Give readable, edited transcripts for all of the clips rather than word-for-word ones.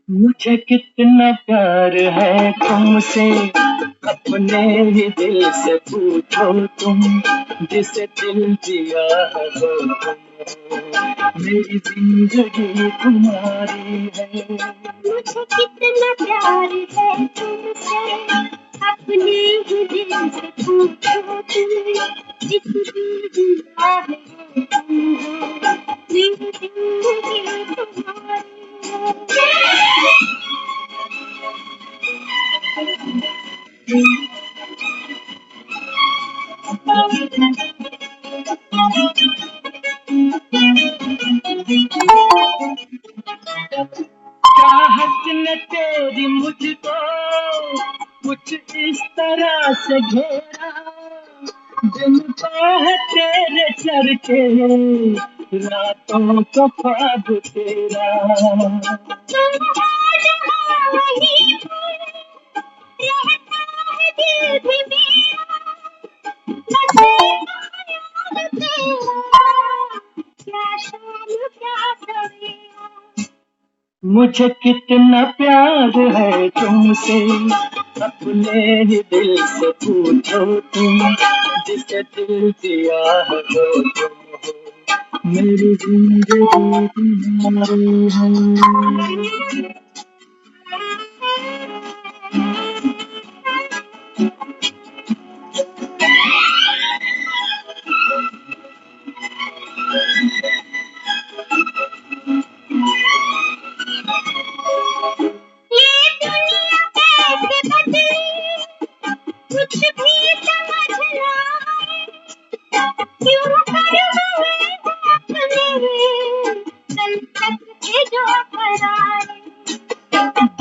मुझे कितना प्यार है तुमसे, अपने ही दिल से पूछो तुम, जिसे दिल दिया है वो तुम हो, मेरी जिंदगी तुम्हारी है। मुझे कितना प्यार है तुमसे, अपने ही दिल से पूछो तुम, जिसे दिल दिया है वो तुम हो, मेरी जिंदगी तुम्हारी चाहत न तेरी मुझको कुछ इस तरह से घेरा, दिन है तेरे चरके, रातों का ख्वाब तेरा। वहीं रहता है दिल भी मेरा, क्या शाम क्या सवेरा। मुझे कितना प्यार है तुमसे, अपने ही दिल से पूछो तुम, जिसे दिल दिया है वो तुम हो, मेरी जिंदगी तुम्हारी है। ये दुनिया कैसे बदली, कुछ भी समझ ना आए, क्यों कर हुए अपने, कल तक थे जो पराए।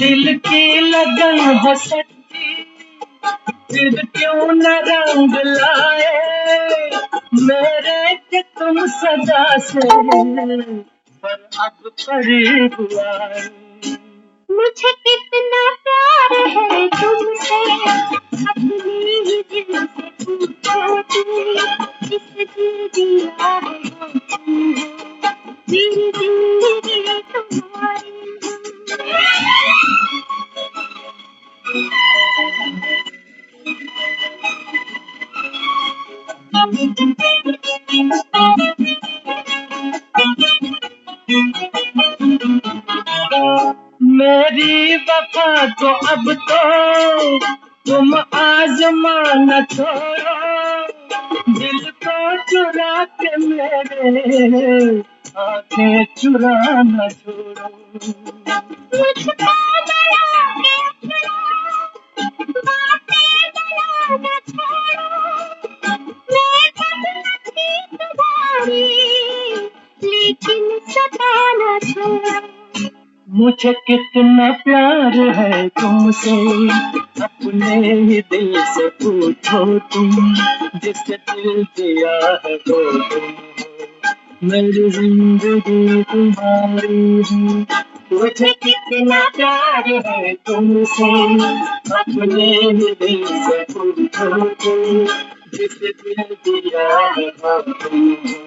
दिल की लगन है सच्ची, फिर क्यों न रंग लाए, मेरे के तुम सदा से, पर अब करीब आए। मुझे कितना प्यार है तुमसे, अपने ही दिल से पूछो तुम, जिसे दिल दिया है वो तुम हो, मेरी जिंदगी तुम्हारी मेरी वफा को अब तो तुम आजमाना छोड़ो, दिल को चुरा के मेरे आंखें चुराना छोड़ो। मुझको बना के अपना, बातें बनाना छोड़ो, मैं बदला थी तुम्हारी, लेकिन सताना छोड़ो। मुझे कितना प्यार है तुमसे, अपने ही दिल से पूछो तुम, जिससे दिल दिया है वो तुम हो, मेरी जिंदगी तुम्हारी है। मुझे कितना प्यार है तुमसे, अपने ही दिल से पूछो तुम, जिससे दिल दिया है वो तुम हो,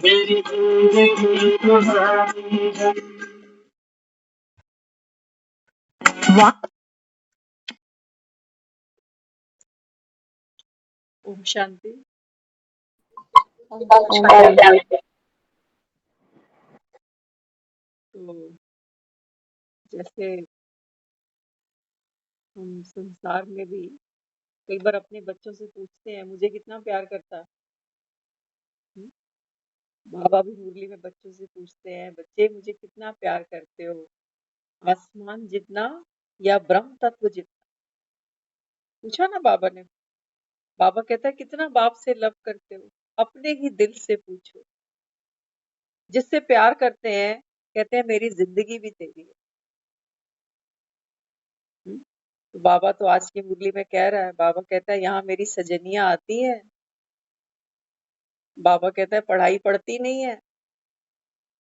मेरी जिंदगी तुम्हारी है। ओम शांति। तो जैसे हम संसार में भी कई बार अपने बच्चों से पूछते हैं मुझे कितना प्यार करता है, बाबा भी मुरली में बच्चों से पूछते हैं बच्चे मुझे कितना प्यार करते हो, आसमान जितना या ब्रह्म तत्व जितना, पूछा ना बाबा ने। बाबा कहता है कितना बाप से लव करते हो, अपने ही दिल से पूछो। जिससे प्यार करते हैं कहते हैं मेरी जिंदगी भी तेरी है। हम्म? तो बाबा तो आज की मुरली में कह रहा है, बाबा कहता है यहाँ मेरी सजनियां आती है। बाबा कहता है पढ़ाई पढ़ती नहीं है,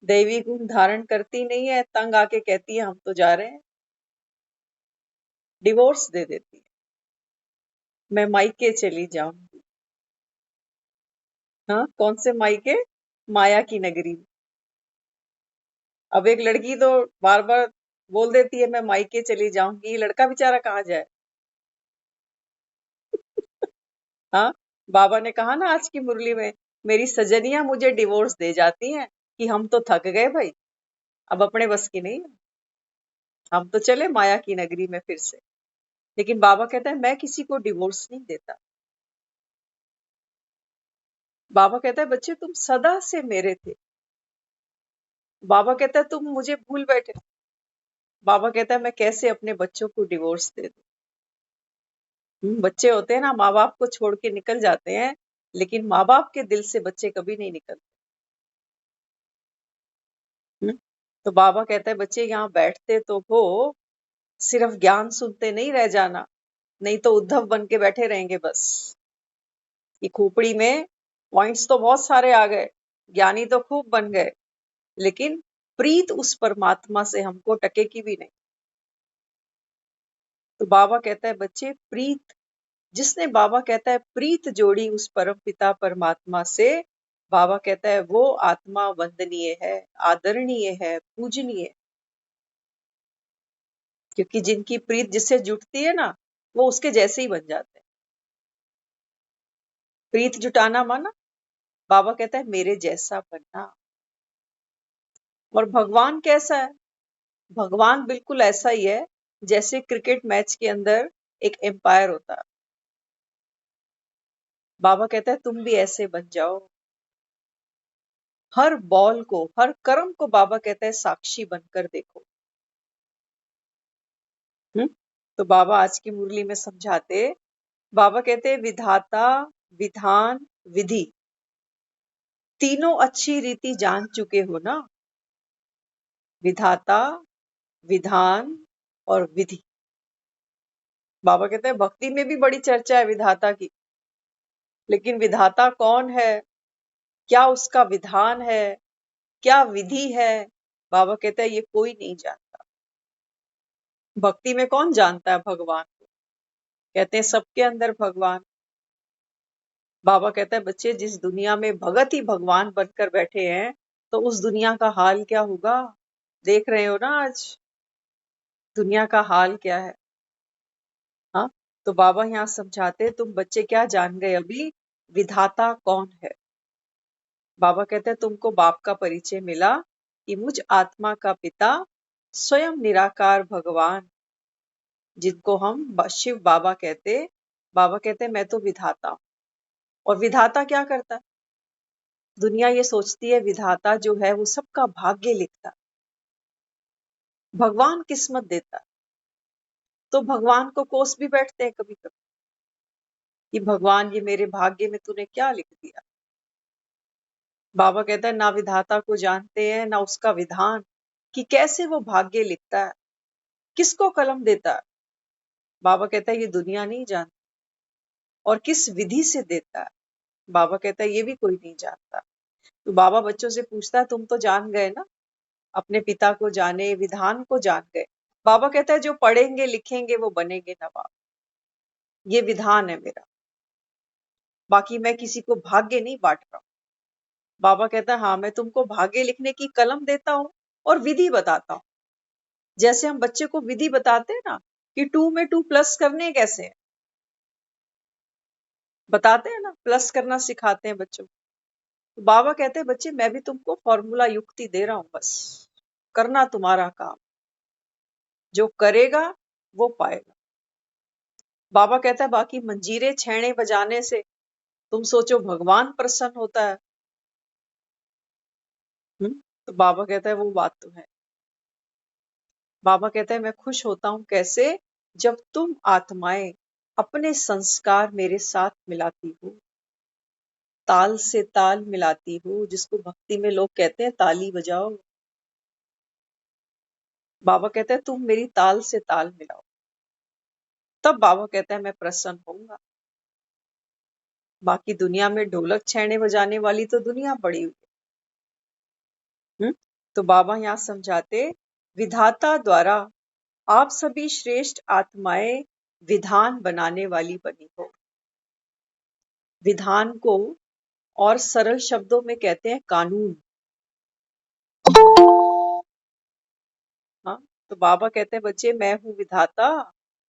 दैवी गुण धारण करती नहीं है, तंग आके कहती है हम तो जा रहे हैं, डिवोर्स दे देती है, मैं मायके चली जाऊंगी। हाँ, कौन से मायके? माया की नगरी में। अब एक लड़की तो बार बार बोल देती है मैं मायके चली जाऊंगी, ये लड़का बेचारा कहाँ जाए? हाँ, बाबा ने कहा ना आज की मुरली में, मेरी सजनियां मुझे डिवोर्स दे जाती हैं कि हम तो थक गए भाई, अब अपने बस की नहीं है, हम तो चले माया की नगरी में फिर से। लेकिन बाबा कहता है मैं किसी को डिवोर्स नहीं देता। बाबा कहता है बच्चे तुम सदा से मेरे थे। बाबा कहता है तुम मुझे भूल बैठे। बाबा कहता है मैं कैसे अपने बच्चों को डिवोर्स दे दूं? बच्चे होते हैं ना, माँ बाप को छोड़ के निकल जाते हैं, लेकिन माँ बाप के दिल से बच्चे कभी नहीं निकलते। हम्म? तो बाबा कहता है बच्चे यहाँ बैठते तो हो, सिर्फ ज्ञान सुनते नहीं रह जाना, नहीं तो उद्धव बन के बैठे रहेंगे बस। ये खोपड़ी में पॉइंट्स तो बहुत सारे आ गए, ज्ञानी तो खूब बन गए, लेकिन प्रीत उस परमात्मा से हमको टके की भी नहीं। तो बाबा कहता है बच्चे प्रीत, जिसने बाबा कहता है प्रीत जोड़ी उस परम पिता परमात्मा से, बाबा कहता है वो आत्मा वंदनीय है, आदरणीय है, पूजनीय है। क्योंकि जिनकी प्रीत जिससे जुटती है ना, वो उसके जैसे ही बन जाते हैं। प्रीत जुटाना माना, बाबा कहता है मेरे जैसा बनना। और भगवान कैसा है? भगवान बिल्कुल ऐसा ही है जैसे क्रिकेट मैच के अंदर एक एम्पायर होता है। बाबा कहता है तुम भी ऐसे बन जाओ। हर बॉल को, हर कर्म को बाबा कहता है साक्षी बनकर देखो। हम्म? तो बाबा आज की मुरली में समझाते, बाबा कहते हैं विधाता, विधान, विधि, तीनों अच्छी रीति जान चुके हो ना। विधाता, विधान और विधि। बाबा कहते हैं भक्ति में भी बड़ी चर्चा है विधाता की, लेकिन विधाता कौन है, क्या उसका विधान है, क्या विधि है, बाबा कहता है ये कोई नहीं जानता। भक्ति में कौन जानता है भगवान को? कहते हैं सबके अंदर भगवान। बाबा कहता है बच्चे जिस दुनिया में भगत ही भगवान बनकर बैठे हैं, तो उस दुनिया का हाल क्या होगा? देख रहे हो ना आज दुनिया का हाल क्या है। हाँ, तो बाबा यहाँ समझाते तुम बच्चे क्या जान गए अभी, विधाता कौन है। बाबा कहते हैं तुमको बाप का परिचय मिला कि मुझ आत्मा का पिता स्वयं निराकार भगवान, जिनको हम शिव बाबा कहते। बाबा कहते हैं मैं तो विधाता हूं। और विधाता क्या करता है? दुनिया ये सोचती है विधाता जो है वो सबका भाग्य लिखता है, भगवान किस्मत देता है। तो भगवान को कोस भी बैठते हैं कभी कभी कि भगवान ये मेरे भाग्य में तूने क्या लिख दिया। बाबा कहता है ना विधाता को जानते हैं ना उसका विधान, कि कैसे वो भाग्य लिखता है, किसको कलम देता है। बाबा कहता है ये दुनिया नहीं जानती, और किस विधि से देता है, बाबा कहता है ये भी कोई नहीं जानता। तो बाबा बच्चों से पूछता है तुम तो जान गए ना, अपने पिता को जाने, विधान को जान गए। बाबा कहता है जो पढ़ेंगे लिखेंगे वो बनेंगे नवाब, ये विधान है मेरा, बाकी मैं किसी को भाग्य नहीं बांट रहा हूं। बाबा कहता है हाँ मैं तुमको भाग्य लिखने की कलम देता हूँ और विधि बताता हूँ। जैसे हम बच्चे को विधि बताते हैं ना कि 2 में 2 प्लस करने कैसे हैं, बताते हैं ना, प्लस करना सिखाते हैं बच्चों को। तो बाबा कहते हैं बच्चे मैं भी तुमको फॉर्मूला युक्ति दे रहा हूं, बस करना तुम्हारा काम, जो करेगा वो पाएगा। बाबा कहता है बाकी मंजीरे छेड़े बजाने से तुम सोचो भगवान प्रसन्न होता है। तो बाबा कहता है वो बात तो है। बाबा कहता है मैं खुश होता हूं कैसे, जब तुम आत्माएं अपने संस्कार मेरे साथ मिलाती हो, ताल से ताल मिलाती हो, जिसको भक्ति में लोग कहते हैं ताली बजाओ। बाबा कहते हैं तुम मेरी ताल से ताल मिलाओ, तब बाबा कहता है मैं प्रसन्न होऊंगा। बाकी दुनिया में ढोलक छैने बजाने वाली तो दुनिया पड़ी हुई है। तो बाबा यहाँ समझाते, विधाता द्वारा आप सभी श्रेष्ठ आत्माएं विधान बनाने वाली बनी हो। विधान को और सरल शब्दों में कहते हैं कानून। हाँ, तो बाबा कहते हैं बच्चे मैं हूँ विधाता,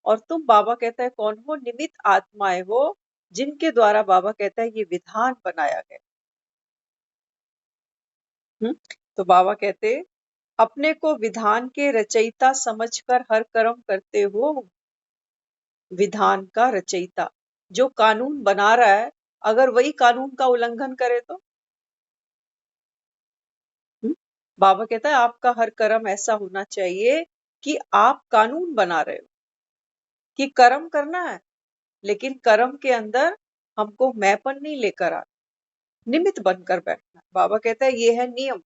और तुम बाबा कहता है कौन हो, निमित्त आत्माएं हो, जिनके द्वारा बाबा कहता है ये विधान बनाया गया। तो बाबा कहते अपने को विधान के रचयिता समझकर हर कर्म करते हो। विधान का रचयिता जो कानून बना रहा है, अगर वही कानून का उल्लंघन करे तो बाबा कहता है आपका हर कर्म ऐसा होना चाहिए कि आप कानून बना रहे हो कि कर्म करना है, लेकिन कर्म के अंदर हमको मैंपन नहीं लेकर आ, निमित्त बनकर बैठना। बाबा कहता है ये है नियम।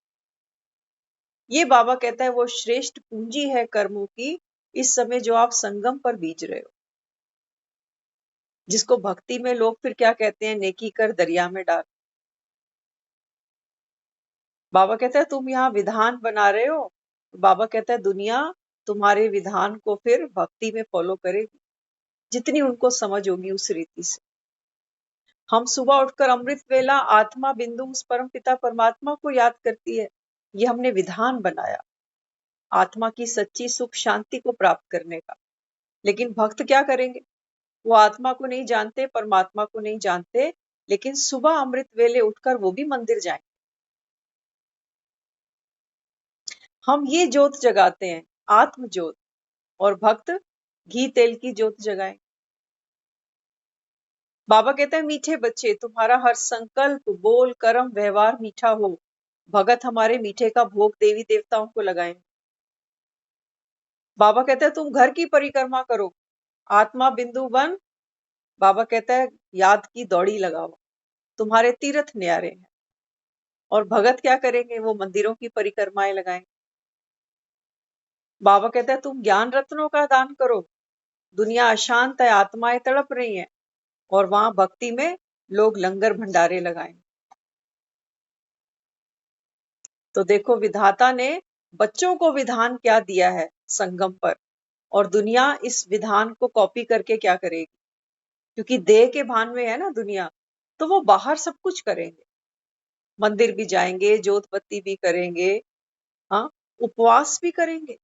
ये बाबा कहता है वो श्रेष्ठ पूंजी है कर्मों की, इस समय जो आप संगम पर बीज रहे हो, जिसको भक्ति में लोग फिर क्या कहते हैं, नेकी कर दरिया में डाल। बाबा कहता है तुम यहाँ विधान बना रहे हो। बाबा कहता है दुनिया तुम्हारे विधान को फिर भक्ति में फॉलो करेगी, जितनी उनको समझ होगी उस रीति से। हम सुबह उठकर अमृत वेला आत्मा बिंदु उस परम पिता परमात्मा को याद करती है। ये हमने विधान बनाया आत्मा की सच्ची सुख शांति को प्राप्त करने का। लेकिन भक्त क्या करेंगे, वो आत्मा को नहीं जानते, परमात्मा को नहीं जानते, लेकिन सुबह अमृत वेले उठकर वो भी मंदिर जाएंगे। हम ये ज्योत जगाते हैं, आत्म ज्योत, और भक्त घी तेल की ज्योत जगाएं। बाबा कहते हैं मीठे बच्चे तुम्हारा हर संकल्प बोल कर्म व्यवहार मीठा हो। भगत हमारे मीठे का भोग देवी देवताओं को लगाएं। बाबा कहते हैं तुम घर की परिक्रमा करो, आत्मा बिंदु बन। बाबा कहता है याद की दौड़ी लगाओ, तुम्हारे तीर्थ न्यारे हैं। और भगत क्या करेंगे, वो मंदिरों की परिक्रमाएं लगाएं। बाबा कहता है तुम ज्ञान रत्नों का दान करो, दुनिया अशांत है, आत्माएं तड़प रही हैं, और वहां भक्ति में लोग लंगर भंडारे लगाएं। तो देखो विधाता ने बच्चों को विधान क्या दिया है संगम पर, और दुनिया इस विधान को कॉपी करके क्या करेगी, क्योंकि देह के भान में है ना दुनिया, तो वो बाहर सब कुछ करेंगे, मंदिर भी जाएंगे, जोत बत्ती भी करेंगे, हाँ, उपवास भी करेंगे,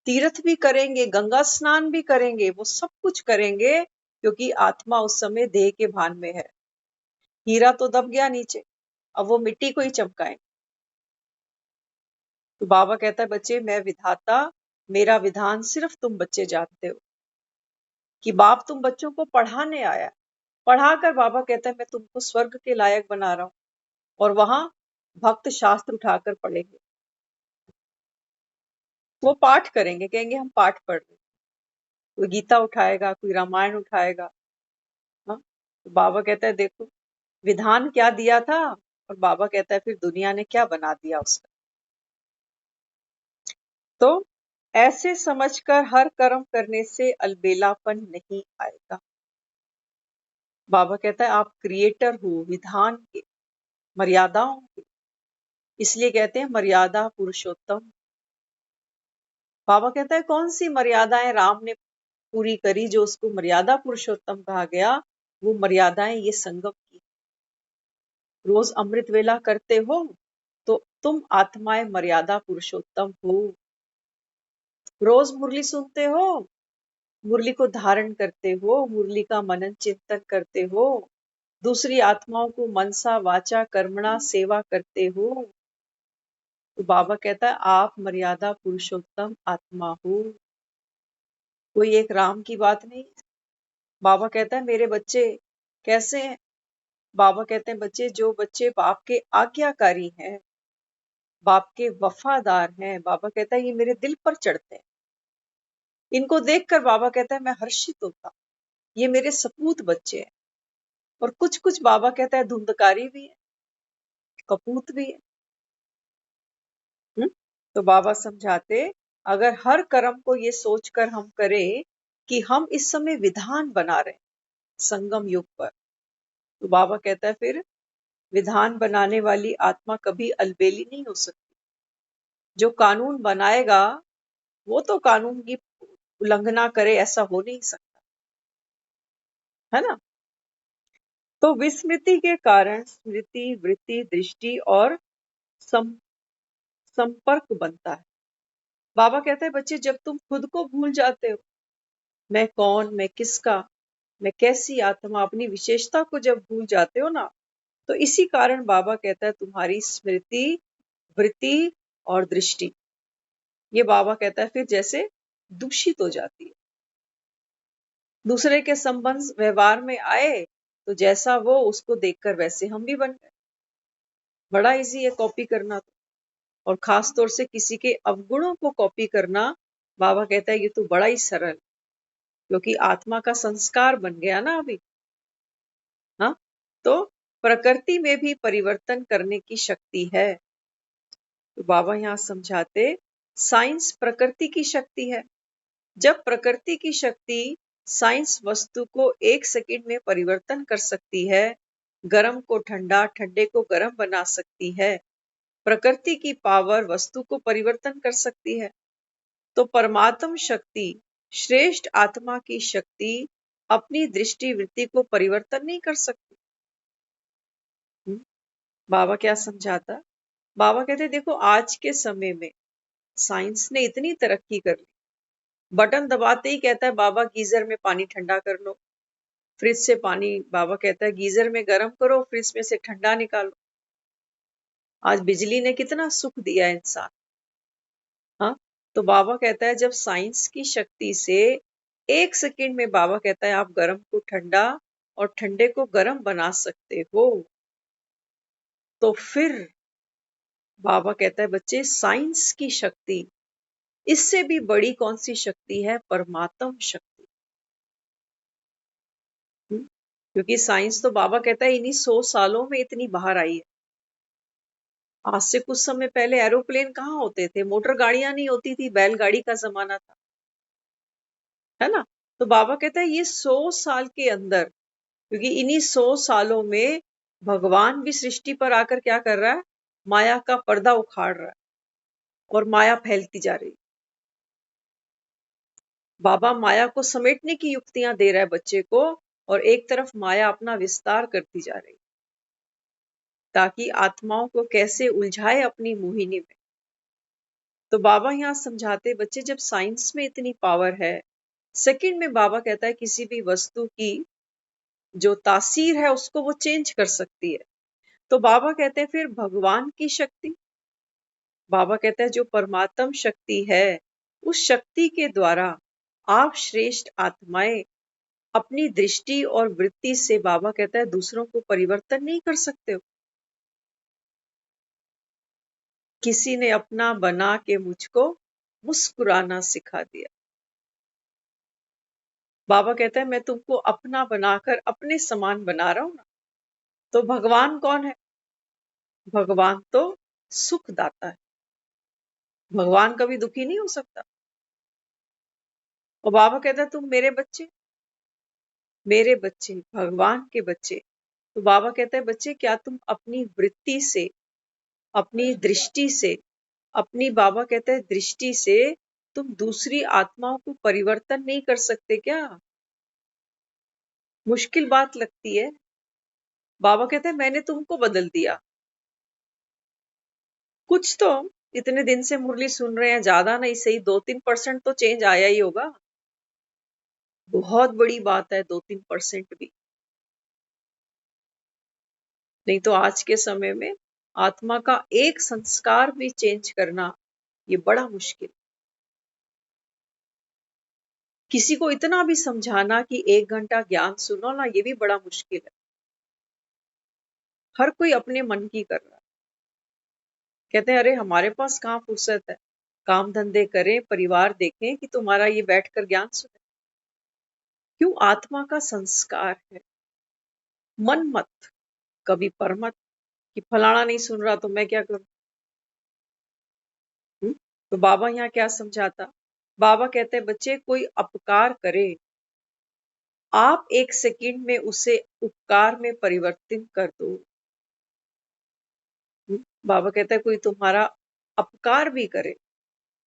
तीर्थ भी करेंगे, गंगा स्नान भी करेंगे, वो सब कुछ करेंगे, क्योंकि आत्मा उस समय देह के भान में है। हीरा तो दब गया नीचे, अब वो मिट्टी को ही चमकाएं। तो बाबा कहता है बच्चे मैं विधाता, मेरा विधान सिर्फ तुम बच्चे जानते हो, कि बाप तुम बच्चों को पढ़ाने आया, पढ़ाकर बाबा कहता है मैं तुमको स्वर्ग के लायक बना रहा हूं। और वहां भक्त शास्त्र उठाकर पढ़ेंगे, वो पाठ करेंगे, कहेंगे हम पाठ पढ़ रहे, कोई गीता उठाएगा, कोई रामायण उठाएगा। हाँ, तो बाबा कहता है देखो विधान क्या दिया था, और बाबा कहता है फिर दुनिया ने क्या बना दिया उसका। तो ऐसे समझकर हर कर्म करने से अलबेलापन नहीं आएगा। बाबा कहता है आप क्रिएटर हो विधान के, मर्यादाओं के, इसलिए कहते हैं मर्यादा पुरुषोत्तम। बाबा कहता है कौन सी मर्यादाएं राम ने पूरी करी जो उसको मर्यादा पुरुषोत्तम कहा गया, वो मर्यादाएं ये संगम की। रोज अमृत वेला करते हो तो तुम आत्माएं मर्यादा पुरुषोत्तम हो। रोज मुरली सुनते हो, मुरली को धारण करते हो, मुरली का मनन चिंतन करते हो, दूसरी आत्माओं को मनसा वाचा कर्मणा सेवा करते हो, तो बाबा कहता है आप मर्यादा पुरुषोत्तम आत्मा हो। कोई एक राम की बात नहीं। बाबा कहता है मेरे बच्चे कैसे हैं, बाबा कहते हैं बच्चे जो बच्चे बाप के आज्ञाकारी हैं, बाप के वफादार हैं, बाबा कहता है ये मेरे दिल पर चढ़ते हैं। इनको देखकर बाबा कहता है मैं हर्षित होता, ये मेरे सपूत बच्चे हैं। और कुछ कुछ बाबा कहता है धुंधकारी भी है, कपूत भी है। तो बाबा समझाते, अगर हर कर्म को ये सोचकर हम करें कि हम इस समय विधान बना रहे हैं संगम युग पर, तो बाबा कहता है फिर विधान बनाने वाली आत्मा कभी अलबेली नहीं हो सकती। जो कानून बनाएगा वो तो कानून की उल्लंघना करे, ऐसा हो नहीं सकता, है ना। तो विस्मृति के कारण स्मृति, वृत्ति, दृष्टि और सम, संपर्क बनता है। बाबा कहते हैं बच्चे, जब तुम खुद को भूल जाते हो, मैं कौन, मैं किसका, मैं कैसी आत्मा, अपनी विशेषता को जब भूल जाते हो ना, तो इसी कारण बाबा कहता है तुम्हारी स्मृति, वृत्ति और दृष्टि, ये बाबा कहता है फिर जैसे दूषित हो जाती है। दूसरे के संबंध व्यवहार में आए तो जैसा वो उसको देखकर वैसे हम भी बन गए। बड़ा इजी है कॉपी करना तो, और खास तौर से किसी के अवगुणों को कॉपी करना, बाबा कहता है ये तो बड़ा ही सरल, क्योंकि आत्मा का संस्कार बन गया ना अभी। हाँ, तो प्रकृति में भी परिवर्तन करने की शक्ति है। तो बाबा यहाँ समझाते, साइंस प्रकृति की शक्ति है। जब प्रकृति की शक्ति साइंस वस्तु को 1 सेकंड में परिवर्तन कर सकती है, गर्म को ठंडा, ठंडे को गर्म बना सकती है, प्रकृति की पावर वस्तु को परिवर्तन कर सकती है, तो परमात्म शक्ति, श्रेष्ठ आत्मा की शक्ति अपनी दृष्टि वृत्ति को परिवर्तन नहीं कर सकती। बाबा क्या समझाता, बाबा कहते देखो आज के समय में साइंस ने इतनी तरक्की कर ली, बटन दबाते ही कहता है बाबा गीजर में पानी ठंडा कर लो, फ्रिज से पानी, बाबा कहता है गीजर में गर्म करो, फ्रिज में से ठंडा निकालो। आज बिजली ने कितना सुख दिया इंसान। हाँ, तो बाबा कहता है जब साइंस की शक्ति से 1 सेकंड में, बाबा कहता है आप गर्म को ठंडा और ठंडे को गर्म बना सकते हो, तो फिर बाबा कहता है बच्चे साइंस की शक्ति, इससे भी बड़ी कौन सी शक्ति है, परमात्म शक्ति। क्योंकि साइंस तो बाबा कहता है इन्हीं 100 सालों में इतनी बाहर आई है। आज से कुछ समय पहले एरोप्लेन कहाँ होते थे, मोटर गाड़ियां नहीं होती थी, बैलगाड़ी का जमाना था, है ना। तो बाबा कहता है ये 100 साल के अंदर, क्योंकि इन्हीं 100 सालों में भगवान भी सृष्टि पर आकर क्या कर रहा है, माया का पर्दा उखाड़ रहा है और माया फैलती जा रही। बाबा माया को समेटने की युक्तियां दे रहा है बच्चे को, और एक तरफ माया अपना विस्तार करती जा रही, ताकि आत्माओं को कैसे उलझाए अपनी मोहिनी में। तो बाबा यहाँ समझाते बच्चे, जब साइंस में इतनी पावर है, सेकंड में बाबा कहता है किसी भी वस्तु की जो तासीर है उसको वो चेंज कर सकती है, तो बाबा कहते हैं फिर भगवान की शक्ति, बाबा कहता है जो परमात्म शक्ति है, उस शक्ति के द्वारा आप श्रेष्ठ आत्माएं अपनी दृष्टि और वृत्ति से, बाबा कहता है दूसरों को परिवर्तन नहीं कर सकते हो। किसी ने अपना बना के मुझको मुस्कुराना सिखा दिया। बाबा कहता है मैं तुमको अपना बनाकर अपने समान बना रहा हूं ना। तो भगवान कौन है, भगवान तो सुखदाता है, भगवान कभी दुखी नहीं हो सकता। और बाबा कहता है तुम मेरे बच्चे, मेरे बच्चे, भगवान के बच्चे। तो बाबा कहता है बच्चे क्या तुम अपनी वृत्ति से, अपनी दृष्टि से, अपनी, बाबा कहता है दृष्टि से तुम दूसरी आत्माओं को परिवर्तन नहीं कर सकते क्या? मुश्किल बात लगती है। बाबा कहते हैं मैंने तुमको बदल दिया। कुछ तो इतने दिन से मुरली सुन रहे हैं, ज्यादा नहीं सही 2-3% तो चेंज आया ही होगा। बहुत बड़ी बात है 2-3% भी। नहीं तो आज के समय में आत्मा का एक संस्कार भी चेंज करना ये बड़ा मुश्किल। किसी को इतना भी समझाना कि 1 घंटा ज्ञान सुनो ना, ये भी बड़ा मुश्किल है। हर कोई अपने मन की कर रहा है। कहते हैं अरे हमारे पास कहाँ फुर्सत है, काम धंधे करें, परिवार देखें कि तुम्हारा ये बैठकर ज्ञान सुने। क्यों? आत्मा का संस्कार है। मन मत, कभी पर मत कि फलाना नहीं सुन रहा तो मैं क्या करूं। तो बाबा यहाँ क्या समझाता? बाबा कहते हैं बच्चे कोई अपकार करे, आप 1 सेकंड में उसे उपकार में परिवर्तित कर दो। बाबा कहता है कोई तुम्हारा अपकार भी करे,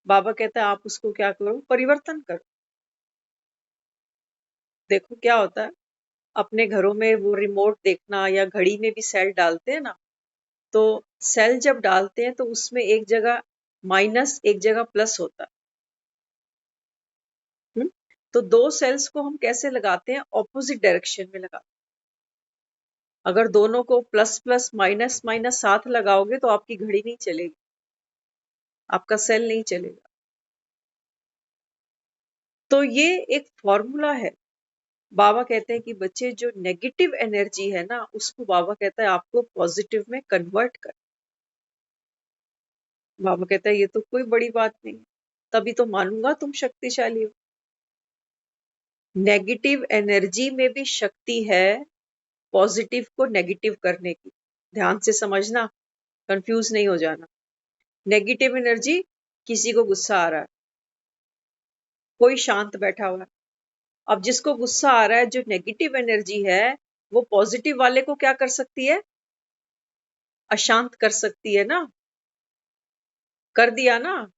बाबा कहता है आप उसको क्या करो? परिवर्तन करो। देखो क्या होता है, अपने घरों में वो रिमोट देखना या घड़ी में भी सेल डालते हैं ना, तो सेल जब डालते हैं तो उसमें एक जगह माइनस एक जगह प्लस होता है। तो 2 सेल्स को हम कैसे लगाते हैं? ऑपोजिट डायरेक्शन में लगाते हैं। अगर दोनों को प्लस प्लस माइनस माइनस साथ लगाओगे तो आपकी घड़ी नहीं चलेगी, आपका सेल नहीं चलेगा। तो ये एक फॉर्मूला है। बाबा कहते हैं कि बच्चे जो नेगेटिव एनर्जी है ना, उसको बाबा कहता है आपको पॉजिटिव में कन्वर्ट कर। बाबा कहता है ये तो कोई बड़ी बात नहीं, तभी तो मानूंगा तुम शक्तिशाली हो। नेगेटिव एनर्जी में भी शक्ति है पॉजिटिव को नेगेटिव करने की। ध्यान से समझना, कंफ्यूज नहीं हो जाना। नेगेटिव एनर्जी, किसी को गुस्सा आ रहा है, कोई शांत बैठा हुआ है। अब जिसको गुस्सा आ रहा है, जो नेगेटिव एनर्जी है, वो पॉजिटिव वाले को क्या कर सकती है? अशांत कर सकती है ना। कर दिया ना।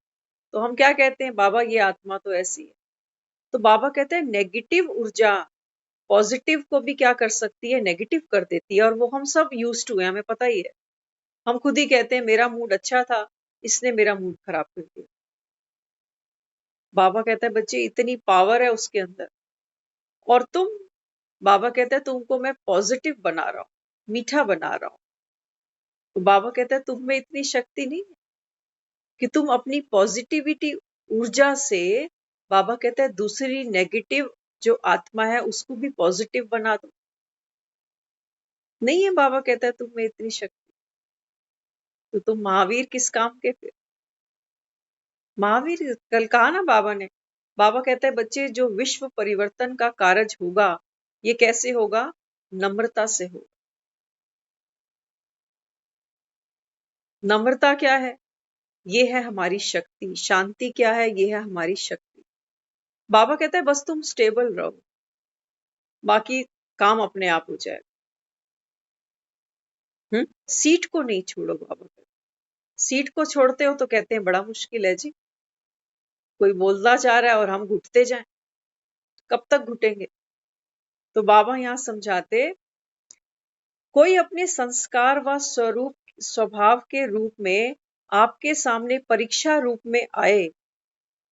तो हम क्या कहते हैं? बाबा ये आत्मा तो ऐसी है। तो बाबा कहते हैं नेगेटिव ऊर्जा पॉजिटिव को भी क्या कर सकती है? नेगेटिव कर देती है। और वो हम सब यूज टू है, हमें पता ही है। हम खुद ही कहते हैं मेरा मूड अच्छा था, इसने मेरा मूड खराब कर दिया। बाबा कहता है बच्चे इतनी पावर है उसके अंदर, और बाबा कहता है तुमको मैं पॉजिटिव बना रहा हूं, मीठा बना रहा हूं। तो बाबा कहता है तुम में इतनी शक्ति नहीं है कि तुम अपनी पॉजिटिविटी ऊर्जा से, बाबा कहता है दूसरी नेगेटिव जो आत्मा है उसको भी पॉजिटिव बना दो। नहीं है, बाबा कहता है तुम में इतनी शक्ति। तो तुम महावीर किस काम के फिर? महावीर कल कहा ना बाबा ने। बाबा कहता है बच्चे जो विश्व परिवर्तन का कार्य होगा, ये कैसे होगा? नम्रता से होगा। नम्रता क्या है? ये है हमारी शक्ति। शांति क्या है? ये है हमारी शक्ति। बाबा कहता है बस तुम स्टेबल रहो, बाकी काम अपने आप हो जाएगा। सीट को नहीं छोड़ो। बाबा कहते सीट को छोड़ते हो तो कहते हैं बड़ा मुश्किल है जी, कोई बोलता जा रहा है और हम घुटते जाएं, कब तक घुटेंगे? तो बाबा यहाँ समझाते, कोई अपने संस्कार व स्वरूप स्वभाव के रूप में आपके सामने परीक्षा रूप में आए,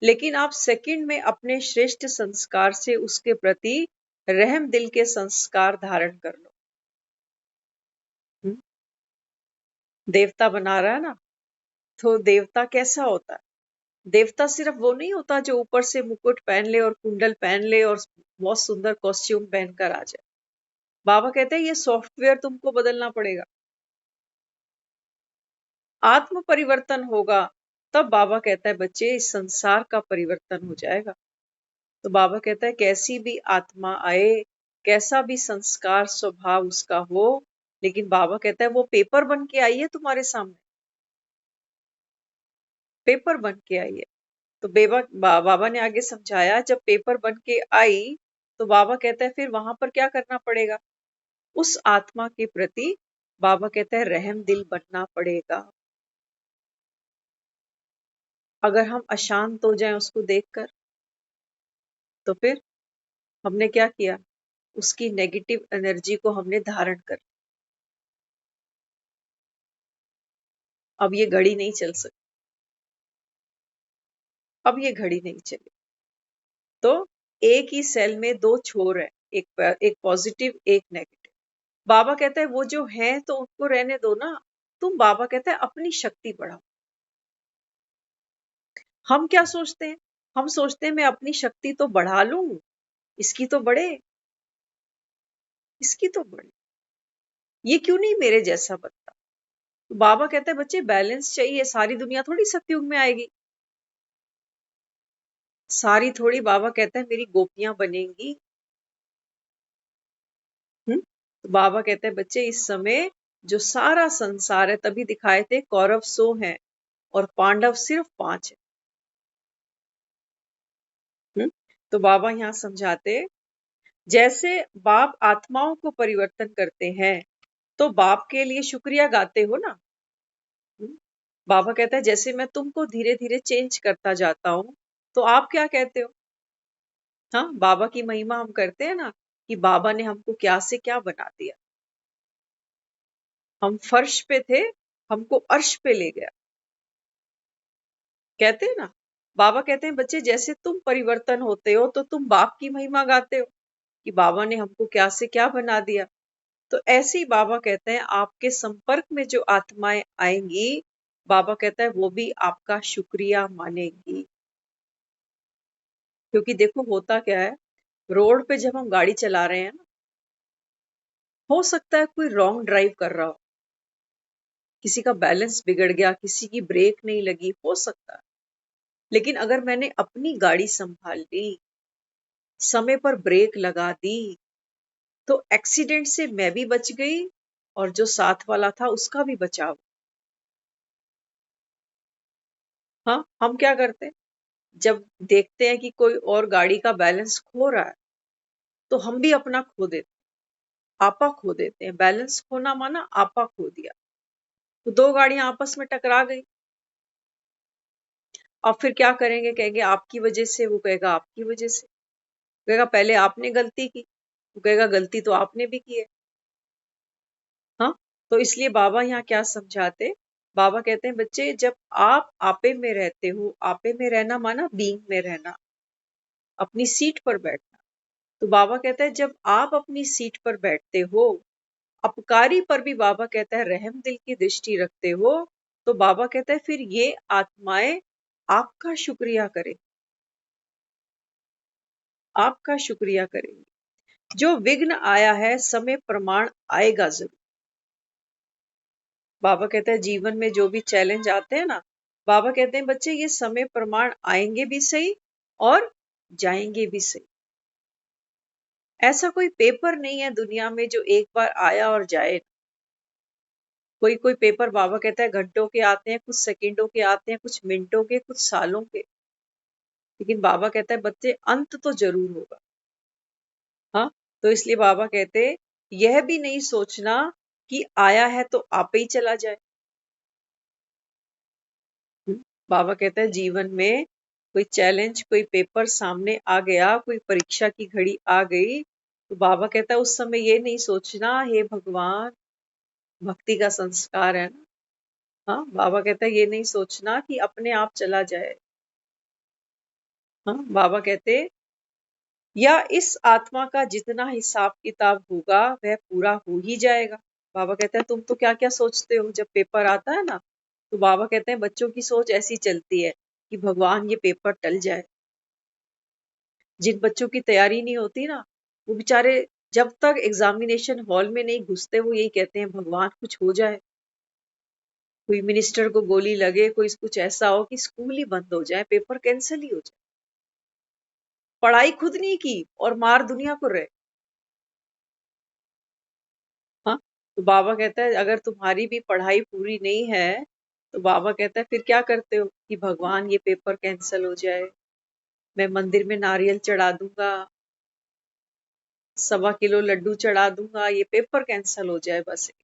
लेकिन आप सेकंड में अपने श्रेष्ठ संस्कार से उसके प्रति रहम दिल के संस्कार धारण कर लो। देवता बना रहा है ना, तो देवता कैसा होता है? देवता सिर्फ वो नहीं होता जो ऊपर से मुकुट पहन ले और कुंडल पहन ले और बहुत सुंदर कॉस्ट्यूम पहनकर आ जाए। बाबा कहते हैं ये सॉफ्टवेयर तुमको बदलना पड़ेगा। आत्म परिवर्तन होगा तब बाबा कहता है बच्चे इस संसार का परिवर्तन हो जाएगा। तो बाबा कहता है कैसी भी आत्मा आए, कैसा भी संस्कार स्वभाव उसका हो, लेकिन बाबा कहता है वो पेपर बन के आई है तुम्हारे सामने, पेपर बन के आई है। तो बाबा ने आगे समझाया जब पेपर बन के आई, तो बाबा कहता है फिर वहां पर क्या करना पड़ेगा? उस आत्मा के प्रति बाबा कहता है रहम दिल बनना पड़ेगा। अगर हम अशांत हो जाएं उसको देखकर, तो फिर हमने क्या किया? उसकी नेगेटिव एनर्जी को हमने धारण कर। अब ये घड़ी नहीं चल सकती, अब ये घड़ी नहीं चली। तो एक ही सेल में 2 छोर है, एक पॉजिटिव एक नेगेटिव। बाबा कहता है वो जो है तो उनको रहने दो ना, तुम बाबा कहता है अपनी शक्ति बढ़ाओ। हम क्या सोचते हैं? हम सोचते हैं मैं अपनी शक्ति तो बढ़ा लूं, इसकी तो बढ़े, इसकी तो बढ़े, ये क्यों नहीं मेरे जैसा बनता? तो बाबा कहता है बच्चे बैलेंस चाहिए, सारी दुनिया थोड़ी सत्युग में आएगी, सारी थोड़ी। बाबा कहता है मेरी गोपियां बनेंगी, तो बाबा कहते हैं बच्चे इस समय जो सारा संसार है, तभी दिखाए थे कौरव 100 हैं और पांडव सिर्फ 5 है। तो बाबा यहाँ समझाते, जैसे बाप आत्माओं को परिवर्तन करते हैं तो बाप के लिए शुक्रिया गाते हो ना। हम्म, बाबा कहता है जैसे मैं तुमको धीरे धीरे चेंज करता जाता हूँ तो आप क्या कहते हो। हाँ, बाबा की महिमा हम करते हैं ना कि बाबा ने हमको क्या से क्या बना दिया। हम फर्श पे थे, हमको अर्श पे ले गया। कहते हैं ना, बाबा कहते हैं बच्चे जैसे तुम परिवर्तन होते हो तो तुम बाप की महिमा गाते हो कि बाबा ने हमको क्या से क्या बना दिया। तो ऐसे ही बाबा कहते हैं आपके संपर्क में जो आत्माएं आएंगी, बाबा कहता है वो भी आपका शुक्रिया मानेंगी। क्योंकि देखो होता क्या है, रोड पे जब हम गाड़ी चला रहे हैं ना, हो सकता है कोई रॉन्ग ड्राइव कर रहा हो, किसी का बैलेंस बिगड़ गया, किसी की ब्रेक नहीं लगी, हो सकता है। लेकिन अगर मैंने अपनी गाड़ी संभाल ली, समय पर ब्रेक लगा दी, तो एक्सीडेंट से मैं भी बच गई और जो साथ वाला था उसका भी बचाव। हाँ, हम क्या करते हैं, जब देखते हैं कि कोई और गाड़ी का बैलेंस खो रहा है तो हम भी अपना खो देते हैं, आपा खो देते हैं। बैलेंस खोना माना आपा खो दिया। तो दो गाड़ियां आपस में टकरा गई। अब फिर क्या करेंगे, कहेंगे आपकी वजह से, वो कहेगा आपकी वजह से, कहेगा पहले आपने गलती की, वो कहेगा गलती तो आपने भी की है। हाँ, तो इसलिए बाबा यहाँ क्या समझाते, बाबा कहते हैं बच्चे जब आप आपे में रहते हो, आपे में रहना माना बीइंग में रहना, अपनी सीट पर बैठना। तो बाबा कहता है जब आप अपनी सीट पर बैठते हो, अपकारी पर भी बाबा कहता है रहम दिल की दृष्टि रखते हो, तो बाबा कहता है फिर ये आत्माएं आपका शुक्रिया करें, आपका शुक्रिया करेंगी। जो विघ्न आया है समय प्रमाण आएगा जरूर। बाबा कहते हैं जीवन में जो भी चैलेंज आते हैं ना, बाबा कहते हैं बच्चे ये समय प्रमाण आएंगे भी सही और जाएंगे भी सही। ऐसा कोई पेपर नहीं है दुनिया में जो एक बार आया और जाए। कोई कोई पेपर बाबा कहता है घंटों के आते हैं, कुछ सेकंडों के आते हैं, कुछ मिनटों के, कुछ सालों के। लेकिन बाबा कहता है बच्चे अंत तो जरूर होगा। हाँ, तो इसलिए बाबा कहते हैं यह भी नहीं सोचना कि आया है तो आप ही चला जाए। बाबा कहता है जीवन में कोई चैलेंज, कोई पेपर सामने आ गया, कोई परीक्षा की घड़ी आ गई, तो बाबा कहता है उस समय ये नहीं सोचना हे भगवान, भक्ति का संस्कार है ना। हाँ, बाबा कहता है ये नहीं सोचना कि अपने आप चला जाए। हाँ, बाबा कहते या इस आत्मा का जितना हिसाब किताब होगा वह पूरा हो ही जाएगा। बाबा कहते हैं तुम तो क्या क्या सोचते हो जब पेपर आता है ना, तो बाबा कहते हैं बच्चों की सोच ऐसी चलती है कि भगवान ये पेपर टल जाए। जिन बच्चों की तैयारी नहीं होती ना, वो बेचारे जब तक एग्जामिनेशन हॉल में नहीं घुसते वो यही कहते हैं भगवान कुछ हो जाए, कोई मिनिस्टर को गोली लगे, कोई कुछ ऐसा हो कि स्कूल ही बंद हो जाए, पेपर कैंसिल ही हो जाए। पढ़ाई खुद नहीं की और मार दुनिया को रहे। हाँ, तो बाबा कहता है अगर तुम्हारी भी पढ़ाई पूरी नहीं है तो बाबा कहता है फिर क्या करते हो कि भगवान ये पेपर कैंसिल हो जाए, मैं मंदिर में नारियल चढ़ा दूंगा, 1.25 किलो लड्डू चढ़ा दूंगा, ये पेपर कैंसिल हो जाए बस एक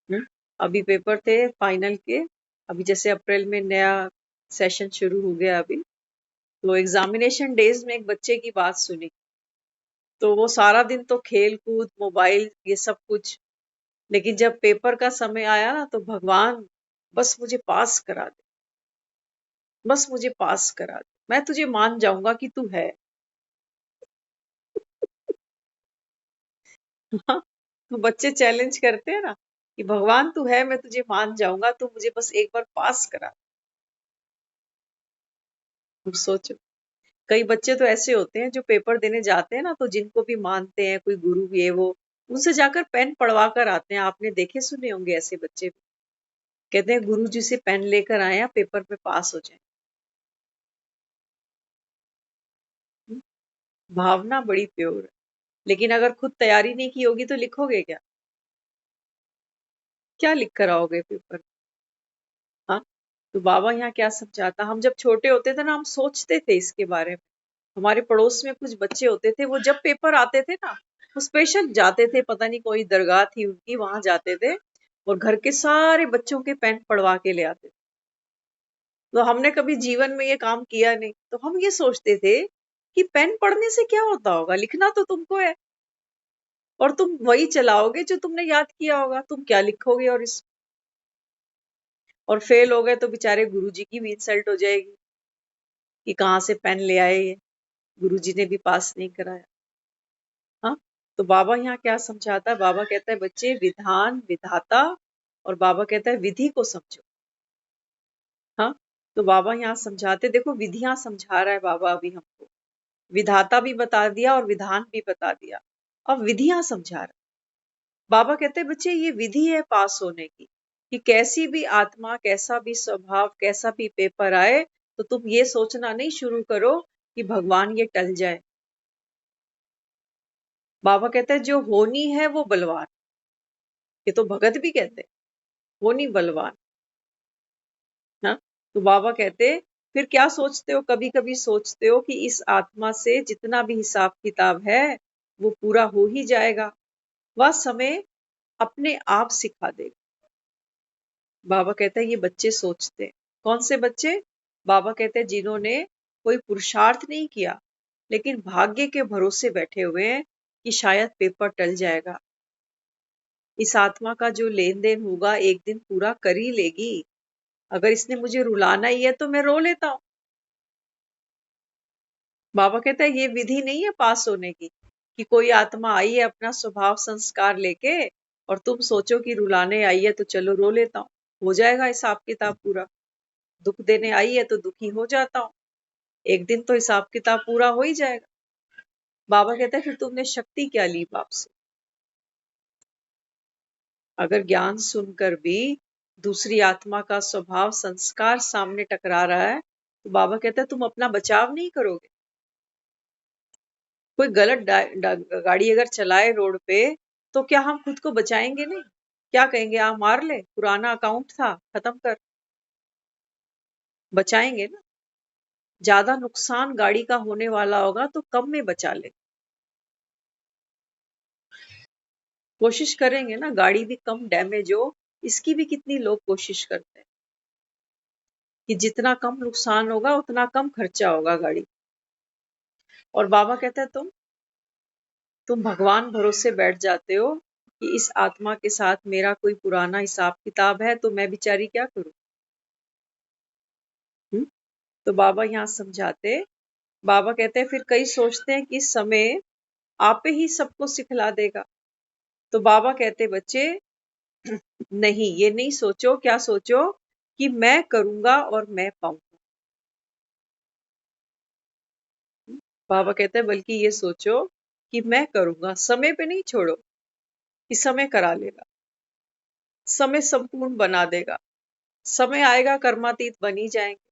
बार। अभी पेपर थे फाइनल के, अभी जैसे अप्रैल में नया सेशन शुरू हो गया अभी, तो एग्जामिनेशन डेज में एक बच्चे की बात सुनी। तो वो सारा दिन तो खेल कूद मोबाइल ये सब कुछ, लेकिन जब पेपर का समय आया ना तो भगवान बस मुझे पास करा दे, बस मुझे पास करा दे, मैं तुझे मान जाऊंगा कि तू है। हाँ, तो बच्चे चैलेंज करते हैं ना कि भगवान तू है, मैं तुझे मान जाऊंगा, तू मुझे बस एक बार पास करा। तुम सोचो, कई बच्चे तो ऐसे होते हैं जो पेपर देने जाते हैं ना तो जिनको भी मानते हैं, कोई गुरु ये वो, उनसे जाकर पेन पढ़वा कर आते हैं। आपने देखे सुने होंगे ऐसे बच्चे भी। कहते हैं गुरु जी से पेन लेकर आए हैं पेपर पे पास हो जाए। भावना बड़ी प्योर है। लेकिन अगर खुद तैयारी नहीं की होगी तो लिखोगे क्या? क्या लिख कर आओगे पेपर? हाँ, तो बाबा यहाँ क्या समझाता, हम जब छोटे होते थे ना, हम सोचते थे इसके बारे में। हमारे पड़ोस में कुछ बच्चे होते थे, वो जब पेपर आते थे ना, वो स्पेशल जाते थे, पता नहीं कोई दरगाह थी उनकी, वहां जाते थे और घर के सारे बच्चों के पेन पढ़वा के ले आते थे। तो हमने कभी जीवन में ये काम किया नहीं, तो हम ये सोचते थे कि पेन पढ़ने से क्या होता होगा, लिखना तो तुमको है और तुम वही चलाओगे जो तुमने याद किया होगा, तुम क्या लिखोगे? और फेल हो गए तो बेचारे गुरुजी की भी इंसल्ट हो जाएगी कि कहाँ से पेन ले आए ये, गुरुजी ने भी पास नहीं कराया। हाँ, तो बाबा यहाँ क्या समझाता है, बाबा कहता है बच्चे विधान विधाता, और बाबा कहता है विधि को समझो। हाँ, तो बाबा यहाँ समझाते, देखो विधियां समझा रहा है बाबा अभी हमको, विधाता भी बता दिया और विधान भी बता दिया, अब विधियां समझा रहा है। बाबा कहते हैं बच्चे ये विधि है पास होने की, कि कैसी भी आत्मा, कैसा भी स्वभाव, कैसा भी पेपर आए, तो तुम ये सोचना नहीं शुरू करो कि भगवान ये टल जाए। बाबा कहते हैं जो होनी है वो बलवान, ये तो भगत भी कहते हैं, होनी बलवान। हाँ, तो बाबा कहते फिर क्या सोचते हो, कभी कभी सोचते हो कि इस आत्मा से जितना भी हिसाब किताब है वो पूरा हो ही जाएगा, वह समय अपने आप सिखा देगा। बाबा कहते हैं ये बच्चे सोचते हैं। कौन से बच्चे? बाबा कहते हैं जिन्होंने कोई पुरुषार्थ नहीं किया, लेकिन भाग्य के भरोसे बैठे हुए हैं कि शायद पेपर टल जाएगा, इस आत्मा का जो लेन देन होगा एक दिन पूरा कर ही लेगी, अगर इसने मुझे रुलाना ही है तो मैं रो लेता हूँ। बाबा कहता है ये विधि नहीं है पास होने की, कि कोई आत्मा आई है अपना स्वभाव संस्कार लेके और तुम सोचो कि रुलाने आई है तो चलो रो लेता हूँ, हो जाएगा हिसाब किताब पूरा। दुख देने आई है तो दुखी हो जाता हूँ, एक दिन तो हिसाब किताब पूरा हो ही जाएगा। बाबा कहता है फिर तुमने शक्ति क्या ली बाप से? अगर ज्ञान सुनकर भी दूसरी आत्मा का स्वभाव संस्कार सामने टकरा रहा है, तो बाबा कहता है तुम अपना बचाव नहीं करोगे। कोई गलत गाड़ी अगर चलाए रोड पे, तो क्या हम खुद को बचाएंगे नहीं? क्या कहेंगे, आ मार ले, पुराना अकाउंट था, खत्म कर। बचाएंगे ना। ज्यादा नुकसान गाड़ी का होने वाला होगा तो कम में बचा ले, कोशिश करेंगे ना, गाड़ी भी कम डैमेज हो। इसकी भी कितनी लोग कोशिश करते हैं कि जितना कम नुकसान होगा उतना कम खर्चा होगा गाड़ी। और बाबा कहता है तुम भगवान भरोसे बैठ जाते हो कि इस आत्मा के साथ मेरा कोई पुराना हिसाब किताब है, तो मैं बेचारी क्या करूं? तो बाबा यहाँ समझाते, बाबा कहते हैं फिर कई सोचते हैं कि समय आप ही सबको सिखला देगा। तो बाबा कहते बच्चे नहीं, ये नहीं सोचो, क्या सोचो कि मैं करूंगा और मैं पाऊंगा। बाबा कहते हैं बल्कि ये सोचो कि मैं करूंगा, समय पे नहीं छोड़ो कि समय करा लेगा, समय संपूर्ण बना देगा, समय आएगा कर्मातीत बन ही जाएंगे।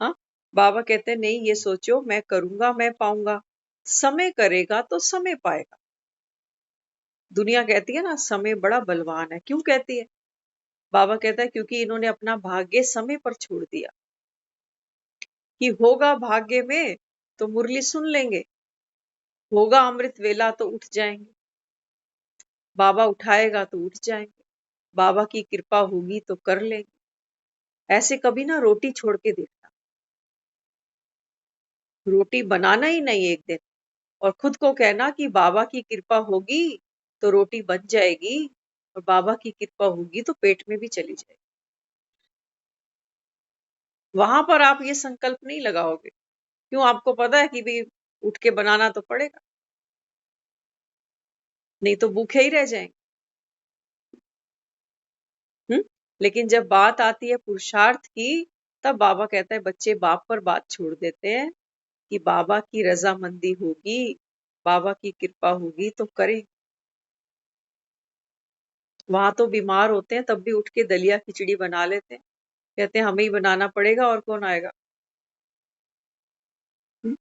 हाँ, बाबा कहते हैं नहीं, ये सोचो मैं करूंगा मैं पाऊंगा, समय करेगा तो समय पाएगा। दुनिया कहती है ना समय बड़ा बलवान है, क्यों कहती है? बाबा कहता है क्योंकि इन्होंने अपना भाग्य समय पर छोड़ दिया, कि होगा भाग्य में तो मुरली सुन लेंगे, होगा अमृत वेला तो उठ जाएंगे, बाबा उठाएगा तो उठ जाएंगे, बाबा की कृपा होगी तो कर लेंगे। ऐसे कभी ना रोटी छोड़ के देखना, रोटी बनाना ही नहीं एक दिन, और खुद को कहना कि बाबा की कृपा होगी तो रोटी बन जाएगी, और बाबा की कृपा होगी तो पेट में भी चली जाएगी। वहां पर आप ये संकल्प नहीं लगाओगे, क्यों? आपको पता है कि भी उठ के बनाना तो पड़ेगा, नहीं तो भूखे ही रह जाएंगे। लेकिन जब बात आती है पुरुषार्थ की, तब बाबा कहता है बच्चे बाप पर बात छोड़ देते हैं कि बाबा की रजामंदी होगी, बाबा की कृपा होगी तो करें। वहां तो बीमार होते हैं तब भी उठ के दलिया खिचड़ी बना लेते हैं, कहते हैं हमें ही बनाना पड़ेगा और कौन आएगा। हम्म,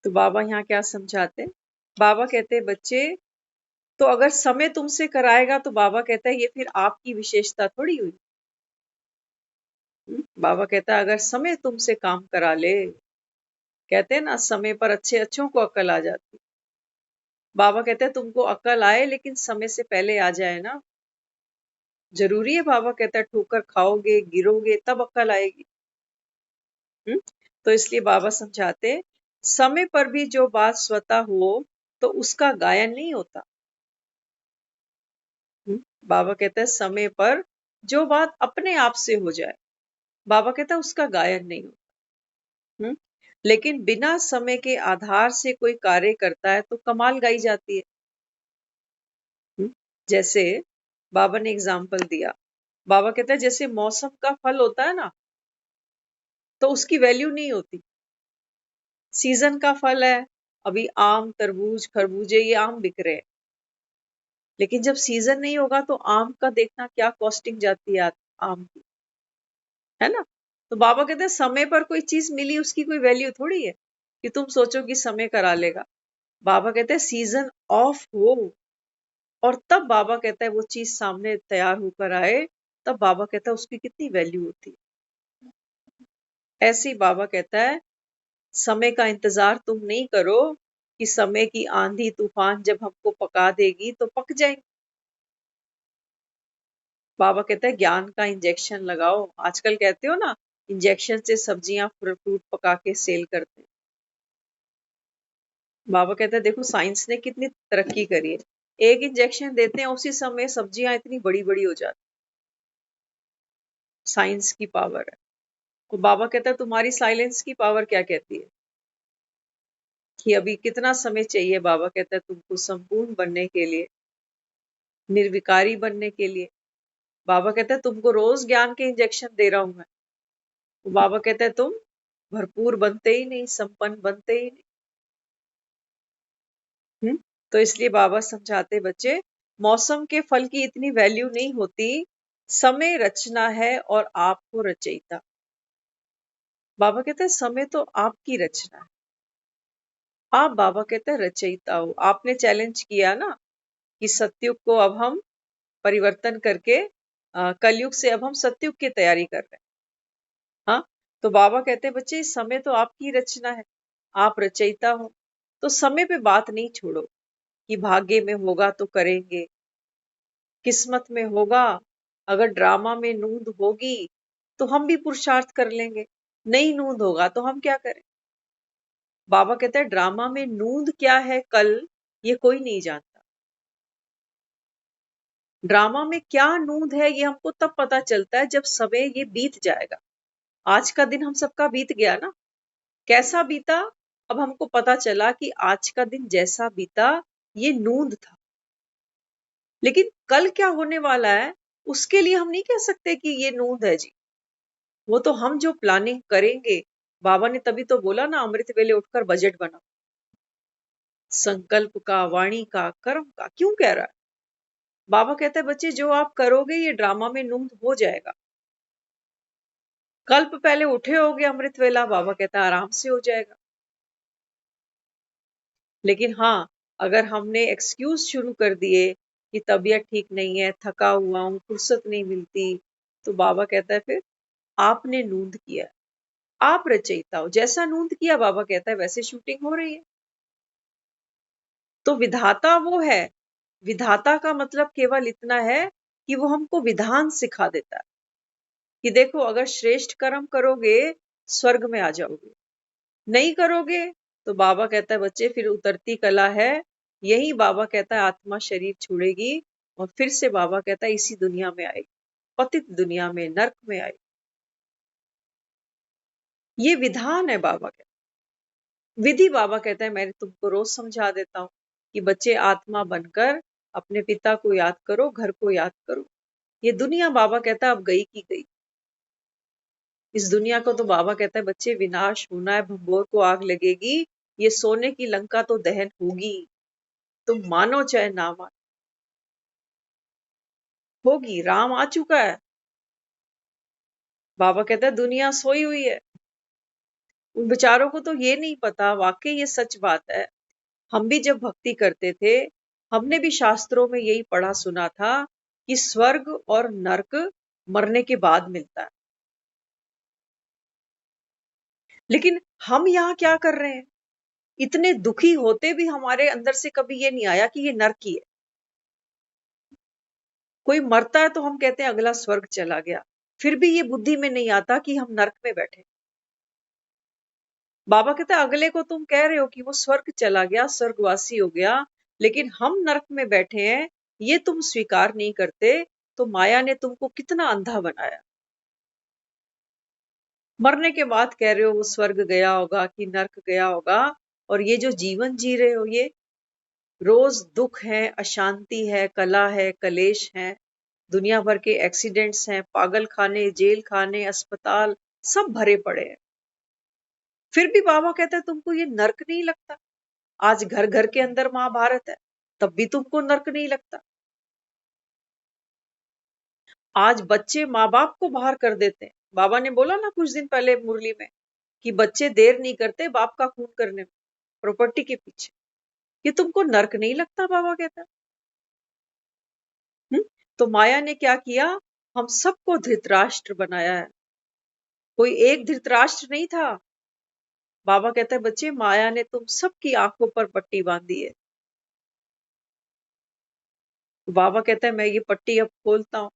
तो बाबा यहाँ क्या समझाते हैं, बाबा कहते हैं बच्चे, तो अगर समय तुमसे कराएगा तो बाबा कहता है ये फिर आपकी विशेषता थोड़ी हुई। बाबा कहता है अगर समय तुमसे काम करा ले, कहते हैं ना समय पर अच्छे अच्छों को अक्ल आ जाती। बाबा कहते हैं तुमको अक्ल आए लेकिन समय से पहले आ जाए ना। जरूरी है, बाबा कहता है ठोकर खाओगे गिरोगे तब अक्ल आएगी। हम्म? तो इसलिए बाबा समझाते, समय पर भी जो बात स्वतः हो तो उसका गायन नहीं होता। बाबा कहता है समय पर जो बात अपने आप से हो जाए, बाबा कहता है उसका गायन नहीं होता। लेकिन बिना समय के आधार से कोई कार्य करता है तो कमाल गाई जाती है। जैसे बाबा ने एग्जाम्पल दिया, बाबा कहता है जैसे मौसम का फल होता है ना, तो उसकी वैल्यू नहीं होती। सीजन का फल है, अभी आम तरबूज खरबूजे ये आम बिक रहे हैं, लेकिन जब सीजन नहीं होगा तो आम का देखना क्या कॉस्टिंग जाती है आम की, है ना। तो बाबा कहते हैं समय पर कोई चीज मिली उसकी कोई वैल्यू थोड़ी है कि तुम सोचो कि समय करा लेगा। बाबा कहते हैं सीजन ऑफ हो और तब बाबा कहता है वो चीज सामने तैयार होकर आए, तब बाबा कहता है उसकी कितनी वैल्यू होती है। ऐसे ही बाबा कहता है समय का इंतजार तुम नहीं करो कि समय की आंधी तूफान जब हमको पका देगी तो पक जाएंगे। बाबा कहता है ज्ञान का इंजेक्शन लगाओ। आजकल कहते हो ना, इंजेक्शन से सब्जियां फ्रूट पका के सेल करते हैं। बाबा कहता है देखो साइंस ने कितनी तरक्की करी है, एक इंजेक्शन देते हैं उसी समय सब्जियां इतनी बड़ी बड़ी हो जाती। साइंस की पावर है। तो बाबा कहता है तुम्हारी साइलेंस की पावर क्या कहती है कि अभी कितना समय चाहिए। बाबा कहता है तुमको संपूर्ण बनने के लिए, निर्विकारी बनने के लिए। बाबा कहता है तुमको रोज ज्ञान के इंजेक्शन दे रहा हूं मैं। तो बाबा कहता है तुम भरपूर बनते ही नहीं, संपन्न बनते ही नहीं। तो इसलिए बाबा समझाते बच्चे, मौसम के फल की इतनी वैल्यू नहीं होती, समय रचना है और आपको रचयिता। बाबा कहते हैं समय तो आपकी रचना है, आप बाबा कहते हैं रचयिता हो। आपने चैलेंज किया ना कि सतयुग को अब हम परिवर्तन करके कलयुग से अब हम सतयुग की तैयारी कर रहे हैं। हाँ, तो बाबा कहते हैं बच्चे समय तो आपकी रचना है, आप रचयिता हो। तो समय पे बात नहीं छोड़ो कि भाग्य में होगा तो करेंगे, किस्मत में होगा, अगर ड्रामा में नूंद होगी तो हम भी पुरुषार्थ कर लेंगे, नहीं नूंद होगा तो हम क्या करें। बाबा कहते हैं ड्रामा में नूंद क्या है कल ये कोई नहीं जानता। ड्रामा में क्या नूंद है ये हमको तब पता चलता है जब समय ये बीत जाएगा। आज का दिन हम सबका बीत गया ना, कैसा बीता, अब हमको पता चला कि आज का दिन जैसा बीता ये नूंद था। लेकिन कल क्या होने वाला है उसके लिए हम नहीं कह सकते कि ये नूंद है जी। वो तो हम जो प्लानिंग करेंगे, बाबा ने तभी तो बोला ना अमृत वेले उठकर बजट बनाओ। संकल्प का, वाणी का, कर्म का क्यों कह रहा है। बाबा कहता है बच्चे जो आप करोगे ये ड्रामा में नूंद हो जाएगा। कल्प पहले उठे होगे अमृत वेला, बाबा कहता है आराम से हो जाएगा। लेकिन हाँ, अगर हमने एक्सक्यूज शुरू कर दिए कि तबीयत ठीक नहीं है, थका हुआ हूं, फुर्सत नहीं मिलती, तो बाबा कहता है फिर आपने नूंद किया, आप रचयिता हो। जैसा नूंद किया बाबा कहता है वैसे शूटिंग हो रही है। तो विधाता वो है। विधाता का मतलब केवल इतना है कि वो हमको विधान सिखा देता है कि देखो अगर श्रेष्ठ कर्म करोगे स्वर्ग में आ जाओगे, नहीं करोगे तो बाबा कहता है बच्चे फिर उतरती कला है। यही बाबा कहता है आत्मा शरीर छोड़ेगी और फिर से बाबा कहता है इसी दुनिया में आएगी, पतित दुनिया में, नर्क में आएगी। ये विधान है बाबा कहता है। विधि बाबा कहता है मैं तुमको रोज समझा देता हूँ कि बच्चे आत्मा बनकर अपने पिता को याद करो, घर को याद करो। ये दुनिया बाबा कहता है अब गई की गई। इस दुनिया को तो बाबा कहता है बच्चे विनाश होना है, भंबोर को आग लगेगी, ये सोने की लंका तो दहन होगी, तुम मानो चाहे ना मानो, होगी। राम आ चुका है। बाबा कहता है दुनिया सोई हुई है। उन बेचारों को तो ये नहीं पता, वाकई ये सच बात है हम भी जब भक्ति करते थे, हमने भी शास्त्रों में यही पढ़ा सुना था कि स्वर्ग और नरक मरने के बाद मिलता है। लेकिन हम यहाँ क्या कर रहे हैं? इतने दुखी होते भी हमारे अंदर से कभी ये नहीं आया कि ये नरक ही है। कोई मरता है तो हम कहते हैं अगला स्वर्ग चला गया, फिर भी ये बुद्धि में नहीं आता कि हम नरक में बैठे। बाबा कहता है अगले को तुम कह रहे हो कि वो स्वर्ग चला गया, स्वर्गवासी हो गया, लेकिन हम नरक में बैठे हैं, ये तुम स्वीकार नहीं करते, तो माया ने तुमको कितना अंधा बनाया। मरने के बाद कह रहे हो वो स्वर्ग गया होगा कि नरक गया होगा, और ये जो जीवन जी रहे हो, ये रोज दुख है, अशांति है, कला है, कलेश है, दुनिया भर के एक्सीडेंट्स हैं, पागल खाने, जेल खाने, अस्पताल सब भरे पड़े हैं। फिर भी बाबा कहते हैं तुमको ये नर्क नहीं लगता? आज घर घर के अंदर महाभारत है, तब भी तुमको नर्क नहीं लगता? आज बच्चे माँ बाप को बाहर कर देते हैं। बाबा ने बोला ना कुछ दिन पहले मुरली में कि बच्चे देर नहीं करते बाप का खून करने में, प्रॉपर्टी के पीछे। ये तुमको नर्क नहीं लगता? बाबा कहता है। तो माया ने क्या किया? हम सबको धृतराष्ट्र बनाया है। कोई एक धृतराष्ट्र नहीं था। बाबा कहता है बच्चे, माया ने तुम सबकी आंखों पर पट्टी बांधी है। तो बाबा कहता है मैं ये पट्टी अब खोलता हूं,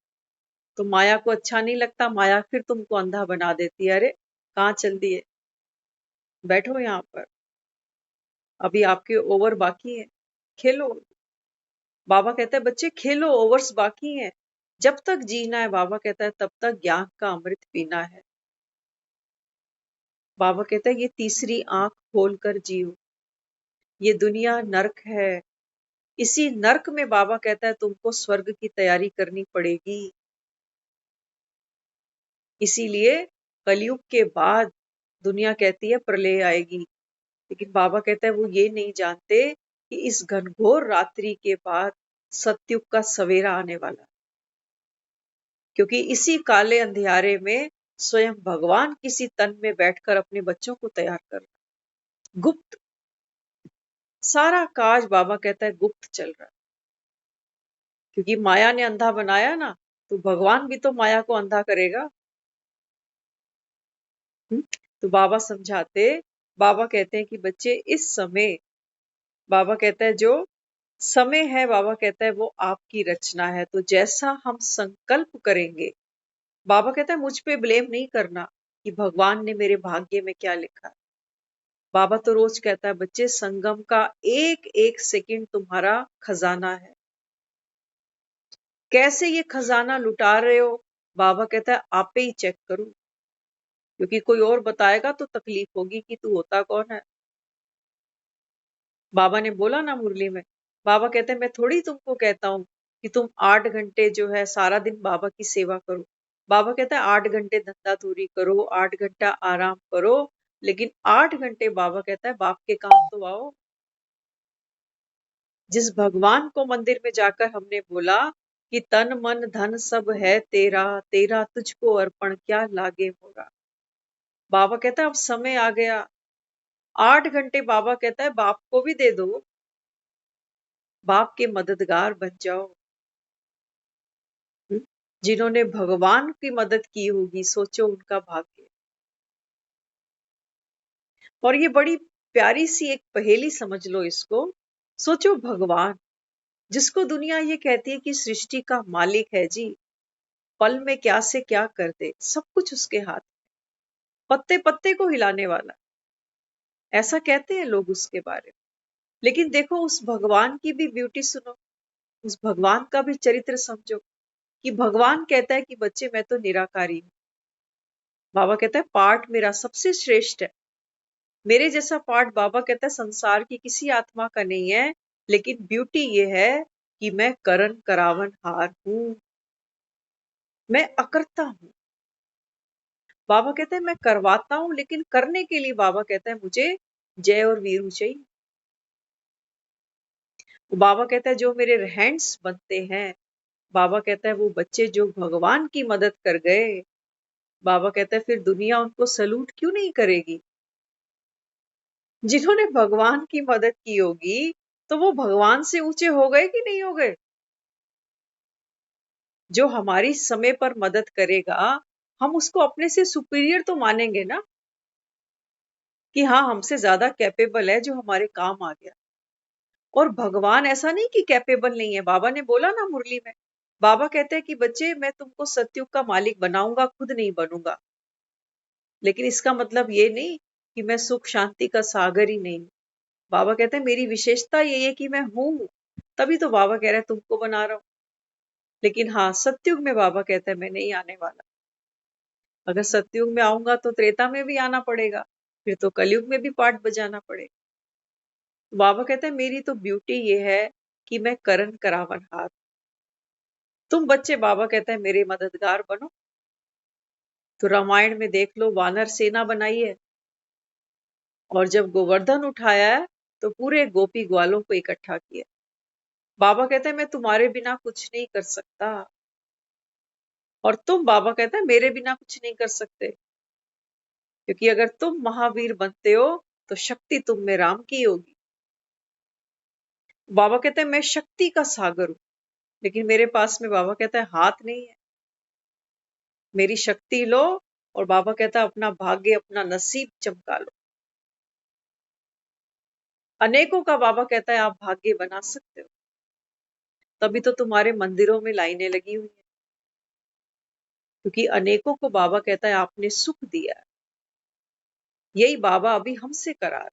तो माया को अच्छा नहीं लगता, माया फिर तुमको अंधा बना देती है। अरे कहाँ चल दिए, बैठो यहाँ पर, अभी आपके ओवर बाकी है, खेलो। बाबा कहता है बच्चे खेलो, ओवर्स बाकी हैं। जब तक जीना है, बाबा कहता है तब तक ज्ञान का अमृत पीना है। बाबा कहता है ये तीसरी आंख खोलकर जियो, ये दुनिया नरक है। इसी नरक में बाबा कहता है तुमको स्वर्ग की तैयारी करनी पड़ेगी। इसीलिए कलयुग के बाद दुनिया कहती है प्रलय आएगी, लेकिन बाबा कहता है वो ये नहीं जानते कि इस घनघोर रात्रि के बाद सतयुग का सवेरा आने वाला है। क्योंकि इसी काले अंधियारे में स्वयं भगवान किसी तन में बैठकर अपने बच्चों को तैयार कर रहा है। गुप्त सारा काज बाबा कहता है गुप्त चल रहा है, क्योंकि माया ने अंधा बनाया ना, तो भगवान भी तो माया को अंधा करेगा। तो बाबा समझाते, बाबा कहते हैं कि बच्चे इस समय, बाबा कहता है जो समय है, बाबा कहता है वो आपकी रचना है, तो जैसा हम संकल्प करेंगे, बाबा कहता है मुझ पे ब्लेम नहीं करना कि भगवान ने मेरे भाग्य में क्या लिखा है। बाबा तो रोज कहता है बच्चे संगम का एक एक सेकंड तुम्हारा खजाना है। कैसे ये खजाना लुटा रहे हो, बाबा कहता है आप पे ही चेक करो, क्योंकि कोई और बताएगा तो तकलीफ होगी कि तू होता कौन है। बाबा ने बोला ना मुरली में, बाबा कहते हैं मैं थोड़ी तुमको कहता हूँ कि तुम 8 घंटे जो है सारा दिन बाबा की सेवा करो। बाबा कहता है 8 घंटे धंधा धूरी करो, 8 घंटा आराम करो, लेकिन 8 घंटे बाबा कहता है बाप के काम तो आओ। जिस भगवान को मंदिर में जाकर हमने बोला कि तन मन धन सब है तेरा, तेरा तुझको अर्पण क्या लागे मोरा, बाबा कहता है अब समय आ गया। 8 घंटे बाबा कहता है बाप को भी दे दो, बाप के मददगार बन जाओ। हम्म? जिन्होंने भगवान की मदद की होगी, सोचो उनका भाग्य। और ये बड़ी प्यारी सी एक पहेली समझ लो इसको। सोचो भगवान, जिसको दुनिया ये कहती है कि सृष्टि का मालिक है जी, पल में क्या से क्या कर दे, सब कुछ उसके हाथ, पत्ते पत्ते को हिलाने वाला, ऐसा कहते हैं लोग उसके बारे में। लेकिन देखो उस भगवान की भी ब्यूटी सुनो, उस भगवान का भी चरित्र समझो, कि भगवान कहता है कि बच्चे मैं तो निराकारी हूं। बाबा कहता है पाठ मेरा सबसे श्रेष्ठ है। मेरे जैसा पाठ बाबा कहता है संसार की किसी आत्मा का नहीं है, लेकिन ब्यूटी ये है कि मैं करण करावन हार हूं, मैं अकर्ता हूं। बाबा कहते हैं मैं करवाता हूं, लेकिन करने के लिए बाबा कहता है मुझे जय और वीरू चाहिए। बाबा कहता है जो मेरे हैंड्स बनते हैं, बाबा कहता है वो बच्चे जो भगवान की मदद कर गए, बाबा कहता है फिर दुनिया उनको सलूट क्यों नहीं करेगी। जिन्होंने भगवान की मदद की होगी तो वो भगवान से ऊंचे हो गए कि नहीं हो गए? जो हमारी समय पर मदद करेगा, हम उसको अपने से सुपीरियर तो मानेंगे ना, कि हाँ हमसे ज्यादा कैपेबल है, जो हमारे काम आ गया। और भगवान ऐसा नहीं कि कैपेबल नहीं है। बाबा ने बोला ना मुरली में, बाबा कहते हैं कि बच्चे मैं तुमको सतयुग का मालिक बनाऊंगा, खुद नहीं बनूंगा। लेकिन इसका मतलब ये नहीं कि मैं सुख शांति का सागर ही नहीं हूं। बाबा कहते हैं मेरी विशेषता ये है कि मैं हूं, तभी तो बाबा कह रहे हैं तुमको बना रहा हूं। लेकिन हाँ, सतयुग में बाबा कहते हैं मैं नहीं आने वाला। अगर सतयुग में आऊंगा तो त्रेता में भी आना पड़ेगा, फिर तो कलयुग में भी पाठ बजाना पड़ेगा। तो बाबा कहते हैं मेरी तो ब्यूटी ये है कि मैं करण करावन हाथ। तुम बच्चे बाबा कहते हैं मेरे मददगार बनो। तो रामायण में देख लो, वानर सेना बनाई है और जब गोवर्धन उठाया है तो पूरे गोपी ग्वालों को इकट्ठा किया। बाबा कहते हैं मैं तुम्हारे बिना कुछ नहीं कर सकता, और तुम बाबा कहते हैं मेरे बिना कुछ नहीं कर सकते, क्योंकि अगर तुम महावीर बनते हो तो शक्ति तुम में राम की होगी। बाबा कहते हैं मैं शक्ति का सागर हूं, लेकिन मेरे पास में बाबा कहता है हाथ नहीं है। मेरी शक्ति लो और बाबा कहता है अपना भाग्य, अपना नसीब चमका लो। अनेकों का बाबा कहता है आप भाग्य बना सकते हो, तभी तो तुम्हारे मंदिरों में लाइनें लगी हुई है, क्योंकि अनेकों को बाबा कहता है आपने सुख दिया है। यही बाबा अभी हमसे करा रहा है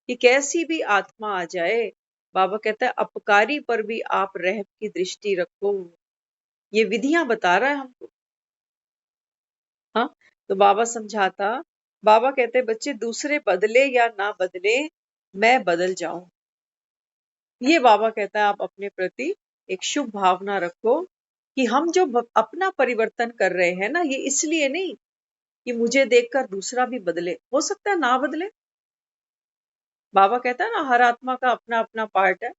कि कैसी भी आत्मा आ जाए, बाबा कहता है अपकारी पर भी आप रहम की दृष्टि रखो। ये विधियां बता रहा है हमको। हाँ, तो बाबा समझाता, बाबा कहते हैं बच्चे दूसरे बदले या ना बदले, मैं बदल जाऊं। ये बाबा कहता है आप अपने प्रति एक शुभ भावना रखो कि हम जो अपना परिवर्तन कर रहे हैं ना, ये इसलिए नहीं कि मुझे देखकर दूसरा भी बदले, हो सकता है ना बदले। बाबा कहता है ना हर आत्मा का अपना अपना पार्ट है।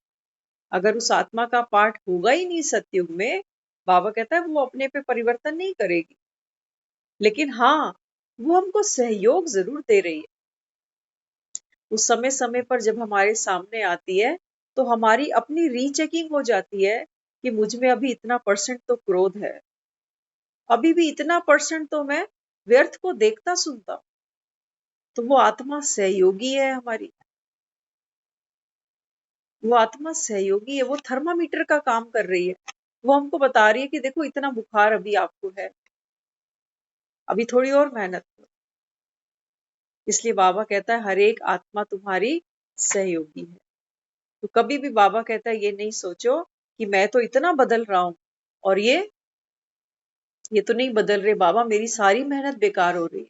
अगर उस आत्मा का पार्ट होगा ही नहीं सतयुग में, बाबा कहता है वो अपने पे परिवर्तन नहीं करेगी। लेकिन हाँ, वो हमको सहयोग जरूर दे रही है। उस समय समय पर जब हमारे सामने आती है तो हमारी अपनी रीचेकिंग हो जाती है कि मुझ में अभी इतना परसेंट तो क्रोध है, अभी भी इतना परसेंट तो मैं व्यर्थ को देखता सुनता हूं। तो वो आत्मा सहयोगी है हमारी, वो आत्मा सहयोगी है, वो थर्मामीटर का काम कर रही है। वो हमको बता रही है कि देखो इतना बुखार अभी आपको है, अभी थोड़ी और मेहनत करो। इसलिए बाबा कहता है हर एक आत्मा तुम्हारी सहयोगी है। तो कभी भी बाबा कहता है ये नहीं सोचो कि मैं तो इतना बदल रहा हूं और ये तो नहीं बदल रहे बाबा, मेरी सारी मेहनत बेकार हो रही है।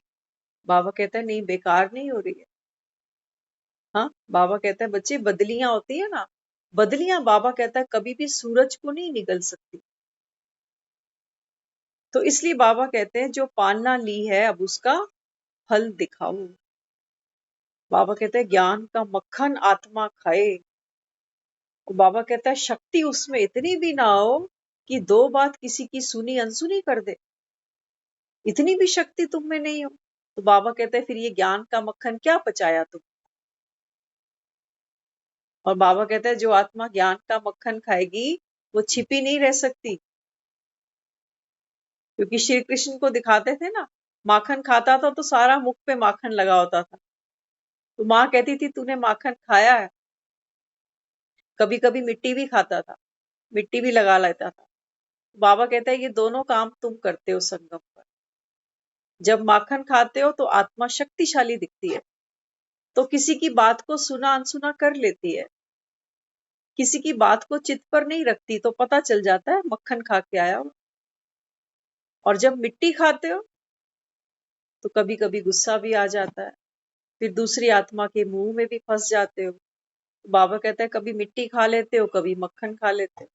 बाबा कहता है नहीं, बेकार नहीं हो रही है। हाँ, बाबा कहता है बच्चे बदलियां होती है ना, बदलियां बाबा कहता है कभी भी सूरज को नहीं निगल सकती। तो इसलिए बाबा कहते हैं जो पालना ली है अब उसका फल दिखाओ। बाबा कहते हैं ज्ञान का मक्खन आत्मा खाए। और बाबा कहता है शक्ति उसमें इतनी भी ना हो कि दो बात किसी की सुनी अनसुनी कर दे, इतनी भी शक्ति तुम में नहीं हो। तो बाबा कहते हैं फिर ये ज्ञान का मक्खन क्या पचाया तुम। और बाबा कहता है जो आत्मा ज्ञान का मक्खन खाएगी वो छिपी नहीं रह सकती, क्योंकि श्री कृष्ण को दिखाते थे ना, माखन खाता था तो सारा मुख पे माखन लगा होता था। तो माँ कहती थी तूने माखन खाया है? कभी कभी मिट्टी भी खाता था, मिट्टी भी लगा लेता था। बाबा कहता है ये दोनों काम तुम करते हो संगम पर। जब माखन खाते हो तो आत्मा शक्तिशाली दिखती है, तो किसी की बात को सुना अनसुना कर लेती है, किसी की बात को चित्त पर नहीं रखती, तो पता चल जाता है मक्खन खा के आया हो। और जब मिट्टी खाते हो तो कभी कभी गुस्सा भी आ जाता है, फिर दूसरी आत्मा के मुंह में भी फंस जाते हो। तो बाबा कहता है कभी मिट्टी खा लेते हो, कभी मक्खन खा लेते हो।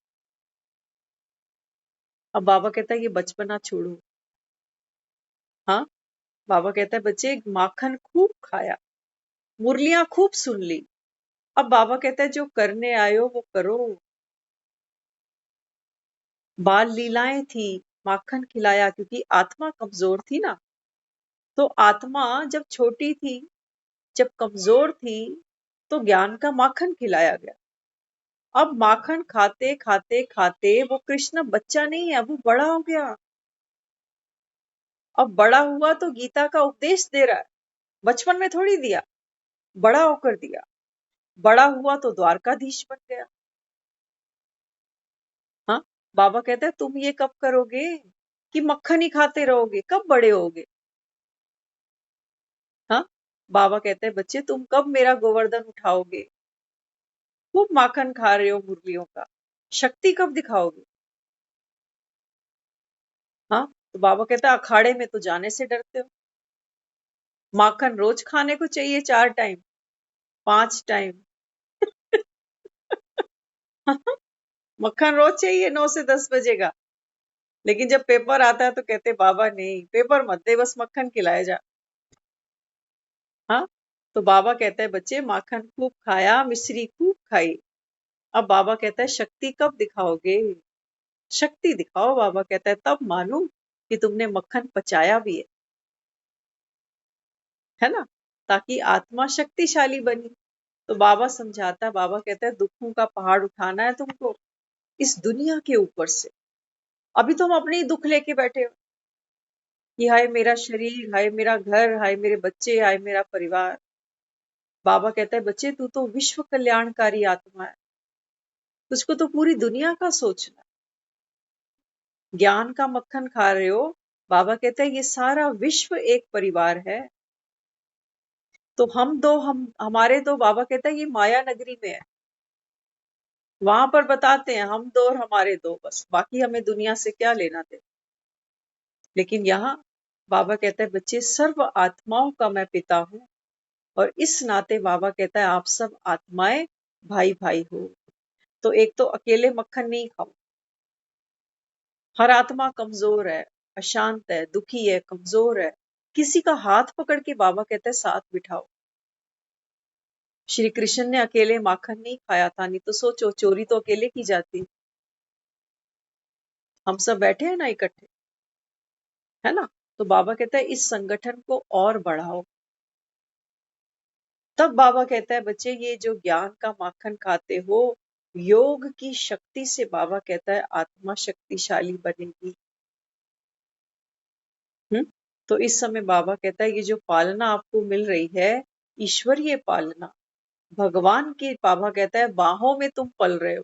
अब बाबा कहता है ये बचपना छोड़ो। हाँ, बाबा कहता है बच्चे माखन खूब खाया, मुरलियां खूब सुन ली, अब बाबा कहता है जो करने आए हो वो करो। बाल लीलाएं थी, माखन खिलाया, क्योंकि आत्मा कमजोर थी ना। तो आत्मा जब छोटी थी, जब कमजोर थी, तो ज्ञान का माखन खिलाया गया। अब माखन खाते खाते खाते वो कृष्ण बच्चा नहीं है, वो बड़ा हो गया। अब बड़ा हुआ तो गीता का उपदेश दे रहा है। बचपन में थोड़ी दिया, बड़ा होकर दिया। बड़ा हुआ तो द्वारकाधीश बन गया। हाँ, बाबा कहते हैं तुम ये कब करोगे कि मक्खन ही खाते रहोगे, कब बड़े होगे? हाँ, बाबा कहते हैं बच्चे तुम कब मेरा गोवर्धन उठाओगे? खूब माखन खा रहे हो मुरलियों का, शक्ति कब दिखाओगे? हाँ, तो बाबा कहता है अखाड़े में तो जाने से डरते हो। माखन रोज खाने को चाहिए, 4 टाइम, 5 टाइम। मक्खन रोज चाहिए 9 से 10 बजे का। लेकिन जब पेपर आता है तो कहते बाबा नहीं, पेपर मत दे, बस मक्खन खिलाया जा। हाँ, तो बाबा कहता है बच्चे माखन खूब खाया, मिश्री खूब खाई। अब बाबा कहता है शक्ति कब दिखाओगे? शक्ति दिखाओ। बाबा कहता है तब मानूं कि तुमने मक्खन पचाया भी है ना, ताकि आत्मा शक्तिशाली बनी। तो बाबा समझाता है, बाबा कहता है दुखों का पहाड़ उठाना है तुमको इस दुनिया के ऊपर से। अभी तुम अपने ही दुख लेके बैठे हो कि हाय मेरा शरीर, हाय मेरा घर, हाय मेरे बच्चे, हाय मेरा परिवार। बाबा कहता है बच्चे तू तो विश्व कल्याणकारी आत्मा है, तुझको तो पूरी दुनिया का सोचना है। ज्ञान का मक्खन खा रहे हो। बाबा कहता है ये सारा विश्व एक परिवार है। तो हम हमारे दो, बाबा कहता है ये माया नगरी में है, वहां पर बताते हैं हम दो और हमारे दो, बस बाकी हमें दुनिया से क्या लेना दे। लेकिन यहाँ बाबा कहता है बच्चे सर्व आत्माओं का मैं पिता हूँ, और इस नाते बाबा कहता है आप सब आत्माएं भाई भाई हो। तो एक तो अकेले मक्खन नहीं खाओ। हर आत्मा कमजोर है, अशांत है, दुखी है, कमजोर है। किसी का हाथ पकड़ के बाबा कहता है साथ बिठाओ। श्री कृष्ण ने अकेले माखन नहीं खाया था, नहीं तो सोचो चोरी तो अकेले की जाती। हम सब बैठे हैं ना इकट्ठे, है ना। तो बाबा कहता है इस संगठन को और बढ़ाओ। तब बाबा कहता है बच्चे ये जो ज्ञान का माखन खाते हो, योग की शक्ति से बाबा कहता है आत्मा शक्तिशाली बनेगी। तो इस समय बाबा कहता है ये जो पालना आपको मिल रही है, ईश्वरीय पालना, भगवान की, बाबा कहता है बाहों में तुम पल रहे हो।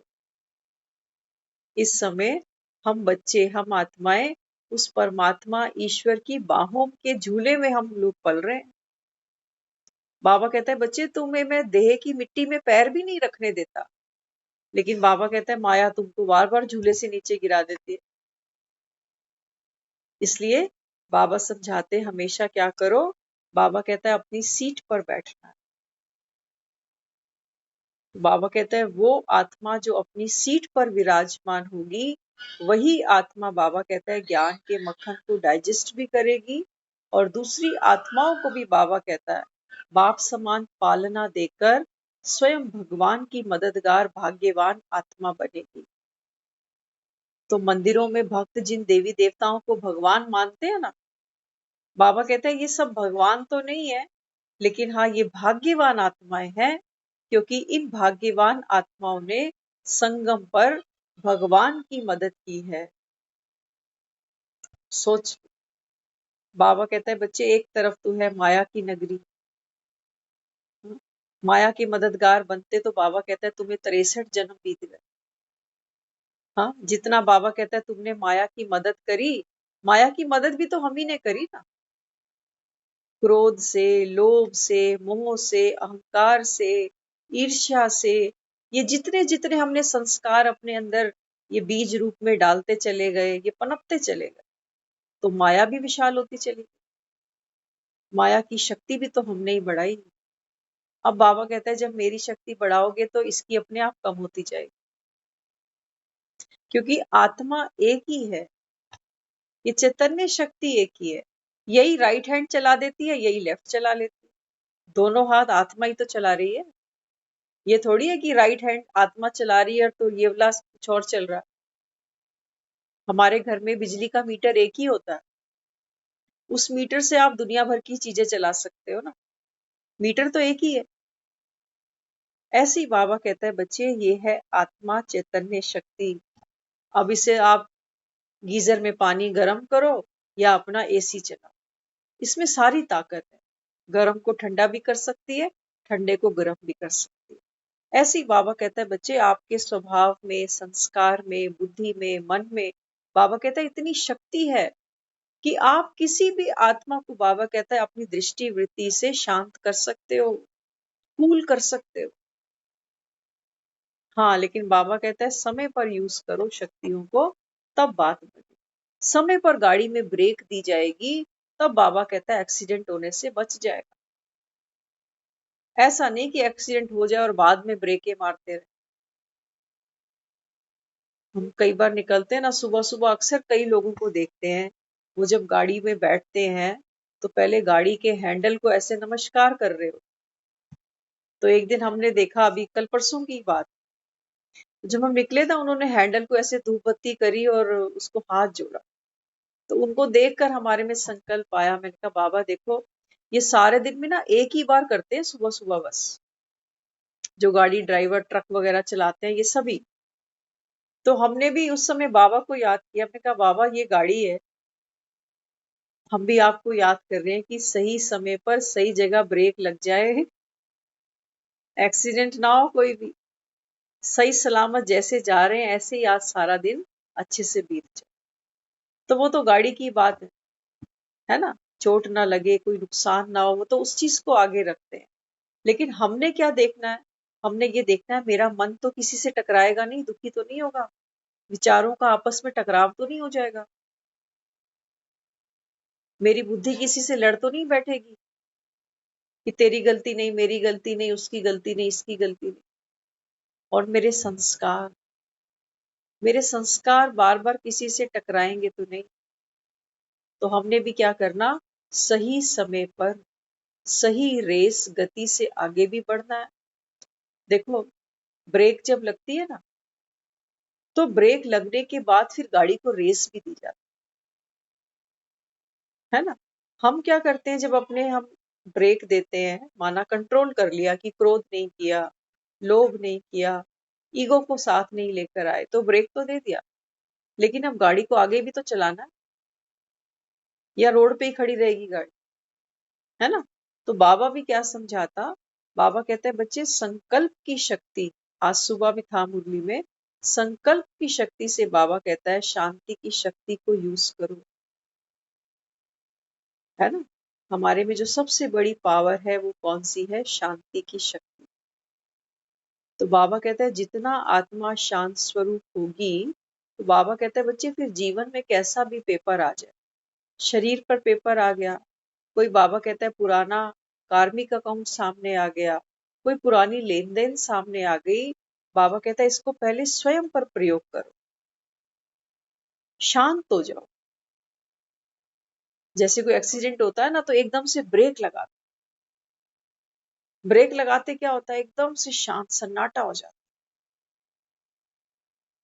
इस समय हम बच्चे, हम आत्माएं उस परमात्मा ईश्वर की बाहों के झूले में हम लोग पल रहे हैं। बाबा कहता है बच्चे तुम्हें मैं देह की मिट्टी में पैर भी नहीं रखने देता, लेकिन बाबा कहता है माया तुमको बार बार झूले से नीचे गिरा देती है। इसलिए बाबा समझाते हमेशा क्या करो। बाबा कहता है अपनी सीट पर बैठना है। बाबा कहता है वो आत्मा जो अपनी सीट पर विराजमान होगी, वही आत्मा बाबा कहता है ज्ञान के मक्खन को डाइजेस्ट भी करेगी, और दूसरी आत्माओं को भी बाबा कहता है बाप समान पालना देकर स्वयं भगवान की मददगार भाग्यवान आत्मा बनेगी। तो मंदिरों में भक्त जिन देवी देवताओं को भगवान मानते हैं ना, बाबा कहते हैं ये सब भगवान तो नहीं है, लेकिन हाँ ये भाग्यवान आत्माएं हैं, क्योंकि इन भाग्यवान आत्माओं ने संगम पर भगवान की मदद की है। सोच, बाबा कहता है बच्चे एक तरफ तो है माया की नगरी, माया के मददगार बनते तो बाबा कहता है तुम्हें 63 जन्म बीत गए। हाँ, जितना बाबा कहता है तुमने माया की मदद करी, माया की मदद भी तो हम ही ने करी ना। क्रोध से, लोभ से, मोह से, अहंकार से, ईर्ष्या से, ये जितने जितने हमने संस्कार अपने अंदर ये बीज रूप में डालते चले गए, ये पनपते चले गए, तो माया भी विशाल होती चली गई। माया की शक्ति भी तो हमने ही बढ़ाई। अब बाबा कहता है जब मेरी शक्ति बढ़ाओगे तो इसकी अपने आप कम होती जाएगी, क्योंकि आत्मा एक ही है, ये चैतन्य शक्ति एक ही है। यही राइट हैंड चला देती है, यही लेफ्ट चला लेती है, दोनों हाथ आत्मा ही तो चला रही है। ये थोड़ी है कि राइट हैंड आत्मा चला रही है तो ये वाला कुछ और चल रहा है। हमारे घर में बिजली का मीटर एक ही होता है, उस मीटर से आप दुनिया भर की चीजें चला सकते हो ना, मीटर तो एक ही है। ऐसी बाबा कहता है बच्चे ये है आत्मा चैतन्य शक्ति। अब इसे आप गीजर में पानी गर्म करो या अपना एसी चलाओ, इसमें सारी ताकत है। गर्म को ठंडा भी कर सकती है, ठंडे को गर्म भी कर सकती है। ऐसी बाबा कहता है बच्चे आपके स्वभाव में, संस्कार में, बुद्धि में, मन में बाबा कहता है इतनी शक्ति है कि आप किसी भी आत्मा को बाबा कहता है अपनी दृष्टि वृत्ति से शांत कर सकते हो, कूल कर सकते हो। हाँ, लेकिन बाबा कहता है समय पर यूज करो शक्तियों को, तब बात बने। समय पर गाड़ी में ब्रेक दी जाएगी, तब बाबा कहता है एक्सीडेंट होने से बच जाएगा। ऐसा नहीं कि एक्सीडेंट हो जाए और बाद में ब्रेकें मारते रहे। हम कई बार निकलते हैं ना सुबह सुबह, अक्सर कई लोगों को देखते हैं, वो जब गाड़ी में बैठते हैं तो पहले गाड़ी के हैंडल को ऐसे नमस्कार कर रहे हो। तो एक दिन हमने देखा, अभी कल परसों की बात, जब हम निकले था उन्होंने हैंडल को ऐसे धूप बत्ती करी और उसको हाथ जोड़ा। तो उनको देखकर हमारे में संकल्प आया। मैंने कहा बाबा देखो, ये सारे दिन में ना एक ही बार करते हैं सुबह सुबह बस, जो गाड़ी ड्राइवर ट्रक वगैरह चलाते हैं ये सभी। तो हमने भी उस समय बाबा को याद किया। हमने कहा बाबा ये गाड़ी है, हम भी आपको याद कर रहे हैं कि सही समय पर सही जगह ब्रेक लग जाए, एक्सीडेंट ना हो कोई भी, सही सलामत जैसे जा रहे हैं ऐसे ही आज सारा दिन अच्छे से बीत जाए। तो वो तो गाड़ी की बात है ना, चोट ना लगे, कोई नुकसान ना हो, वो तो उस चीज को आगे रखते हैं। लेकिन हमने क्या देखना है, हमने ये देखना है मेरा मन तो किसी से टकराएगा नहीं, दुखी तो नहीं होगा, विचारों का आपस में टकराव तो नहीं हो जाएगा, मेरी बुद्धि किसी से लड़ तो नहीं बैठेगी कि तेरी गलती नहीं, मेरी गलती नहीं, उसकी गलती नहीं, इसकी गलती नहीं। और मेरे संस्कार बार बार किसी से टकराएंगे तो नहीं। तो हमने भी क्या करना, सही समय पर सही रेस गति से आगे भी बढ़ना है। देखो, ब्रेक जब लगती है ना, तो ब्रेक लगने के बाद फिर गाड़ी को रेस भी दी जाती है ना। हम क्या करते हैं, जब अपने हम ब्रेक देते हैं, माना कंट्रोल कर लिया कि क्रोध नहीं किया, लोभ नहीं किया, ईगो को साथ नहीं लेकर आए, तो ब्रेक तो दे दिया, लेकिन अब गाड़ी को आगे भी तो चलाना है, या रोड पे ही खड़ी रहेगी गाड़ी, है ना। तो बाबा भी क्या समझाता, बाबा कहते हैं बच्चे संकल्प की शक्ति, आज सुबह भी था मुरली में, संकल्प की शक्ति से बाबा कहता है शांति की शक्ति को यूज करो, है ना। हमारे में जो सबसे बड़ी पावर है वो कौन सी है, शांति की शक्ति। तो बाबा कहता है जितना आत्मा शांत स्वरूप होगी, तो बाबा कहता है बच्चे फिर जीवन में कैसा भी पेपर आ जाए, शरीर पर पेपर आ गया, कोई बाबा कहता है पुराना कार्मिक अकाउंट सामने आ गया, कोई पुरानी लेन देन सामने आ गई, बाबा कहता है इसको पहले स्वयं पर प्रयोग करो, शांत हो जाओ। जैसे कोई एक्सीडेंट होता है ना, तो एकदम से ब्रेक लगा, ब्रेक लगाते क्या होता है, एकदम से शांत सन्नाटा हो जाता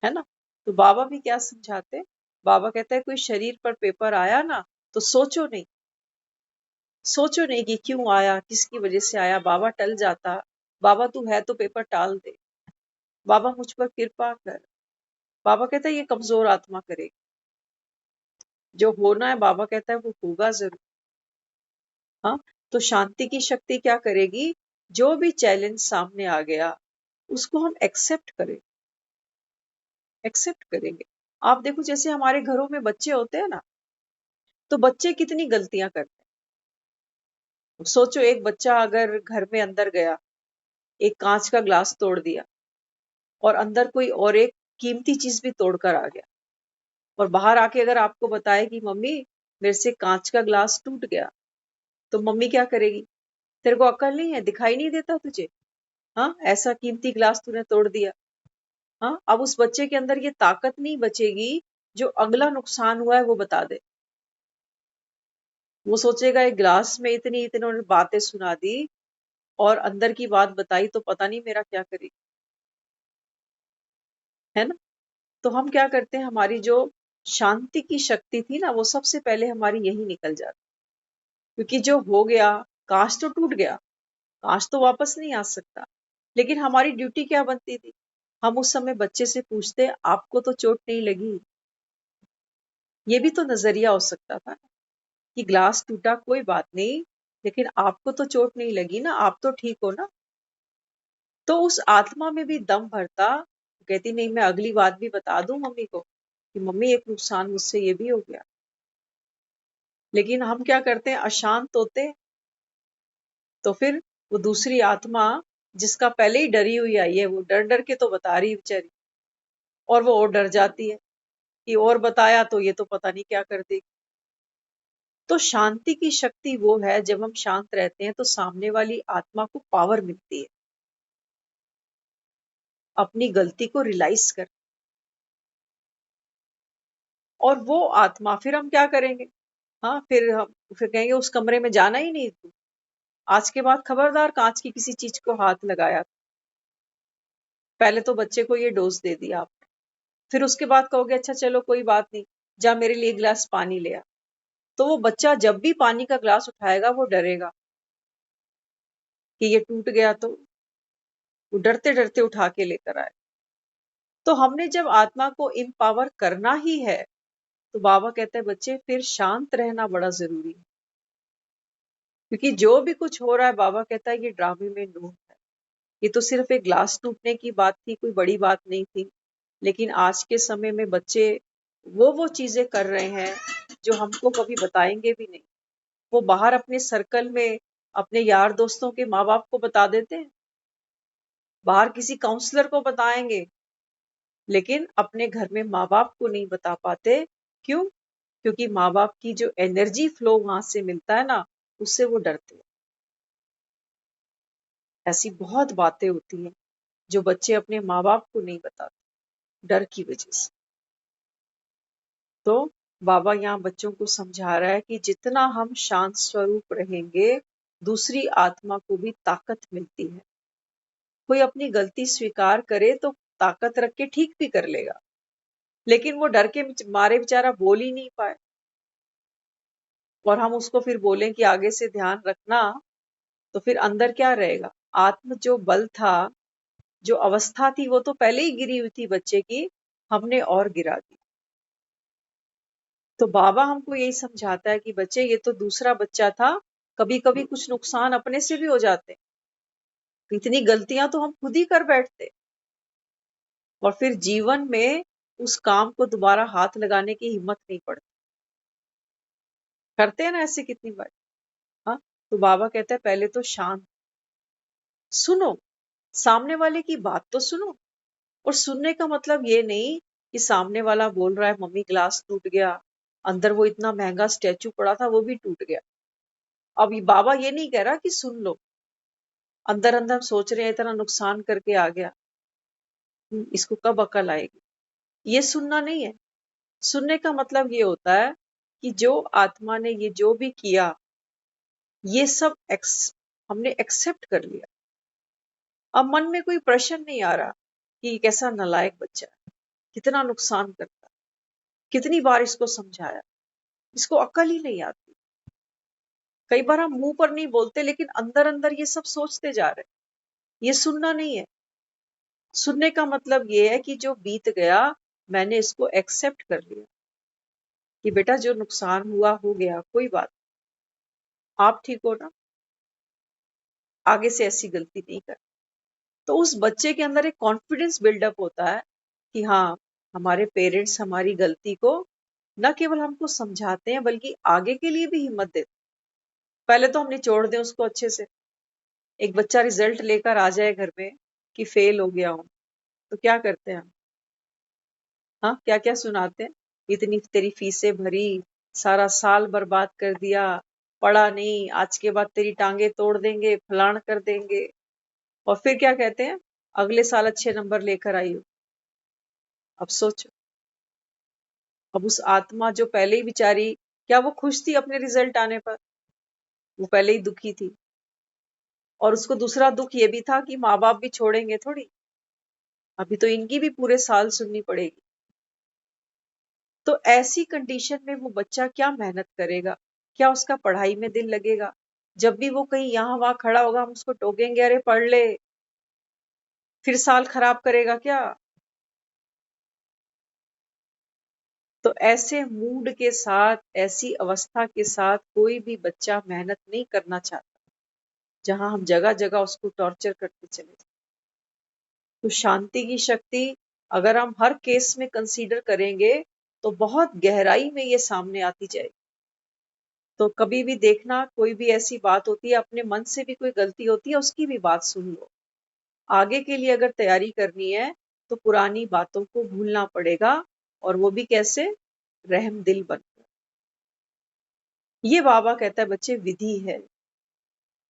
है ना। तो बाबा भी क्या समझाते, बाबा कहता है कोई शरीर पर पेपर आया ना, तो सोचो नहीं, सोचो नहीं कि क्यों आया, किसकी वजह से आया, बाबा टल जाता, बाबा तू है तो पेपर टाल दे, बाबा मुझ पर कृपा कर। बाबा कहता है ये कमजोर आत्मा करेगी, जो होना है बाबा कहता है वो होगा जरूर। हाँ, तो शांति की शक्ति क्या करेगी, जो भी चैलेंज सामने आ गया उसको हम एक्सेप्ट करेंगे। आप देखो जैसे हमारे घरों में बच्चे होते हैं ना, तो बच्चे कितनी गलतियां करते हैं। सोचो एक बच्चा अगर घर में अंदर गया, एक कांच का ग्लास तोड़ दिया, और अंदर कोई और एक कीमती चीज भी तोड़कर आ गया, और बाहर आके अगर आपको बताए कि मम्मी मेरे से कांच का ग्लास टूट गया, तो मम्मी क्या करेगी, तेरे को अक्ल नहीं है, दिखाई नहीं देता तुझे, हाँ ऐसा कीमती ग्लास तूने तोड़ दिया। हाँ, अब उस बच्चे के अंदर ये ताकत नहीं बचेगी जो अगला नुकसान हुआ है वो बता दे। वो सोचेगा एक ग्लास में इतनी इतनी बातें सुना दी और अंदर की बात बताई तो पता नहीं मेरा क्या करेगी, है ना। तो हम क्या करते हैं, हमारी जो शांति की शक्ति थी ना, वो सबसे पहले हमारी यही निकल जाती, क्योंकि जो हो गया, कांच तो टूट गया, कांच तो वापस नहीं आ सकता, लेकिन हमारी ड्यूटी क्या बनती थी? हम उस समय बच्चे से पूछते, आपको तो चोट नहीं लगी? ये भी तो नजरिया हो सकता था कि ग्लास टूटा, कोई बात नहीं, लेकिन आपको तो चोट नहीं लगी ना, आप तो ठीक हो ना। तो उस आत्मा में भी दम भरता, कहती नहीं, मैं अगली बात भी बता दूं मम्मी को कि मम्मी एक नुकसान मुझसे ये भी हो गया। लेकिन हम क्या करते हैं, अशांत होते, तो फिर वो दूसरी आत्मा जिसका पहले ही डरी हुई आई है, वो डर डर के तो बता रही है बेचारी, और वो और डर जाती है कि और बताया तो ये तो पता नहीं क्या कर देगी। तो शांति की शक्ति वो है, जब हम शांत रहते हैं तो सामने वाली आत्मा को पावर मिलती है अपनी गलती को रियलाइज कर। और वो आत्मा, फिर हम क्या करेंगे, हाँ, फिर कहेंगे उस कमरे में जाना ही नहीं तू, आज के बाद खबरदार कांच की किसी चीज को हाथ लगाया। पहले तो बच्चे को ये डोज दे दिया आप, फिर उसके बाद कहोगे अच्छा चलो कोई बात नहीं, जा मेरे लिए एक गिलास पानी ले आ। तो वो बच्चा जब भी पानी का ग्लास उठाएगा वो डरेगा कि ये टूट गया, तो वो डरते डरते उठा के लेकर आए। तो हमने जब आत्मा को इम्पावर करना ही है, तो बाबा कहते हैं बच्चे फिर शांत रहना बड़ा जरूरी है, क्योंकि जो भी कुछ हो रहा है बाबा कहता है ये ड्रामे में नूर है। ये तो सिर्फ एक ग्लास टूटने की बात थी, कोई बड़ी बात नहीं थी। लेकिन आज के समय में बच्चे वो चीजें कर रहे हैं जो हमको कभी बताएंगे भी नहीं। वो बाहर अपने सर्कल में अपने यार दोस्तों के माँ बाप को बता देते हैं, बाहर किसी काउंसलर को बताएंगे, लेकिन अपने घर में माँ बाप को नहीं बता पाते। क्यों? क्योंकि माँ बाप की जो एनर्जी फ्लो वहां से मिलता है ना, उससे वो डरते हैं। ऐसी बहुत बातें होती हैं जो बच्चे अपने माँ बाप को नहीं बताते, डर की वजह से। तो बाबा यहाँ बच्चों को समझा रहा है कि जितना हम शांत स्वरूप रहेंगे, दूसरी आत्मा को भी ताकत मिलती है। कोई अपनी गलती स्वीकार करे तो ताकत रख के ठीक भी कर लेगा, लेकिन वो डर के मारे बेचारा बोल ही नहीं पाए, और हम उसको फिर बोलें कि आगे से ध्यान रखना, तो फिर अंदर क्या रहेगा? आत्म जो बल था, जो अवस्था थी, वो तो पहले ही गिरी हुई थी बच्चे की, हमने और गिरा दी। तो बाबा हमको यही समझाता है कि बच्चे ये तो दूसरा बच्चा था, कभी कभी कुछ नुकसान अपने से भी हो जाते, इतनी गलतियां तो हम खुद ही कर बैठते, और फिर जीवन में उस काम को दोबारा हाथ लगाने की हिम्मत नहीं पड़ती। करते हैं ना ऐसे कितनी बार। हाँ, तो बाबा कहते हैं पहले तो शांत सुनो, सामने वाले की बात तो सुनो। और सुनने का मतलब ये नहीं कि सामने वाला बोल रहा है मम्मी ग्लास टूट गया, अंदर वो इतना महंगा स्टैचू पड़ा था वो भी टूट गया। अब ये बाबा ये नहीं कह रहा कि सुन लो, अंदर अंदर सोच रहे हैं इतना नुकसान करके आ गया, इसको कब अकल आएगी, ये सुनना नहीं है। सुनने का मतलब ये होता है कि जो आत्मा ने ये जो भी किया, ये सब हमने एक्सेप्ट कर लिया। अब मन में कोई प्रश्न नहीं आ रहा कि ये कैसा नालायक बच्चा है, कितना नुकसान करता है, कितनी बार इसको समझाया, इसको अकल ही नहीं आती। कई बार हम मुंह पर नहीं बोलते, लेकिन अंदर अंदर ये सब सोचते जा रहे हैं। ये सुनना नहीं है। सुनने का मतलब ये है कि जो बीत गया, मैंने इसको एक्सेप्ट कर लिया कि बेटा जो नुकसान हुआ हो गया, कोई बात, आप ठीक हो ना, आगे से ऐसी गलती नहीं कर। तो उस बच्चे के अंदर एक कॉन्फिडेंस बिल्डअप होता है कि हाँ, हमारे पेरेंट्स हमारी गलती को न केवल हमको समझाते हैं, बल्कि आगे के लिए भी हिम्मत देते हैं। पहले तो हम निचोड़ दें उसको अच्छे से। एक बच्चा रिजल्ट लेकर आ जाए घर में कि फेल हो गया हूं, तो क्या करते हैं हम? हाँ, क्या क्या सुनाते हैं, इतनी तेरी फीसें भरी, सारा साल बर्बाद कर दिया, पढ़ा नहीं, आज के बाद तेरी टांगे तोड़ देंगे, फलान कर देंगे। और फिर क्या कहते हैं, अगले साल अच्छे नंबर लेकर आई हो। अब सोचो, अब उस आत्मा जो पहले ही बेचारी, क्या वो खुश थी अपने रिजल्ट आने पर? वो पहले ही दुखी थी, और उसको दूसरा दुख ये भी था कि माँ बाप भी छोड़ेंगे थोड़ी, अभी तो इनकी भी पूरे साल सुननी पड़ेगी। तो ऐसी कंडीशन में वो बच्चा क्या मेहनत करेगा? क्या उसका पढ़ाई में दिल लगेगा? जब भी वो कहीं यहाँ वहां खड़ा होगा, हम उसको टोकेंगे, अरे पढ़ ले, फिर साल खराब करेगा क्या? तो ऐसे मूड के साथ, ऐसी अवस्था के साथ कोई भी बच्चा मेहनत नहीं करना चाहता, जहां हम जगह जगह उसको टॉर्चर करते चले जाएं। तो शांति की शक्ति अगर हम हर केस में कंसीडर करेंगे तो बहुत गहराई में ये सामने आती जाएगी। तो कभी भी देखना, कोई भी ऐसी बात होती है, अपने मन से भी कोई गलती होती है, उसकी भी बात सुन लो। आगे के लिए अगर तैयारी करनी है तो पुरानी बातों को भूलना पड़ेगा, और वो भी कैसे? रहम दिल बनकर। ये बाबा कहता है बच्चे विधि है।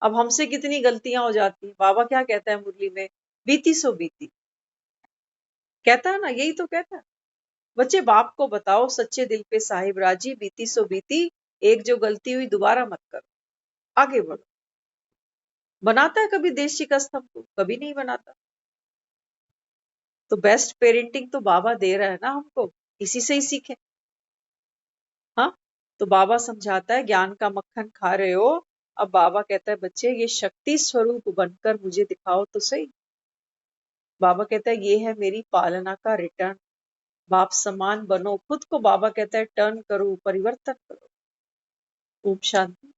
अब हमसे कितनी गलतियां हो जाती हैं, बाबा क्या कहता है मुरली में? बीती सो बीती। कहता है ना, यही तो कहता है। बच्चे बाप को बताओ सच्चे दिल पे साहिब राजी, बीती सो बीती, एक जो गलती हुई दोबारा मत करो, आगे बढ़ो। बनाता है कभी देश शिकस्त हमको? कभी नहीं बनाता। तो बेस्ट पेरेंटिंग तो बाबा दे रहा है ना हमको, इसी से ही सीखे। हाँ, तो बाबा समझाता है ज्ञान का मक्खन खा रहे हो। अब बाबा कहता है बच्चे ये शक्ति स्वरूप बनकर मुझे दिखाओ तो सही। बाबा कहता है ये है मेरी पालना का रिटर्न। बाप समान बनो, खुद को बाबा कहता है टर्न करो, परिवर्तन करो। ओम शांति।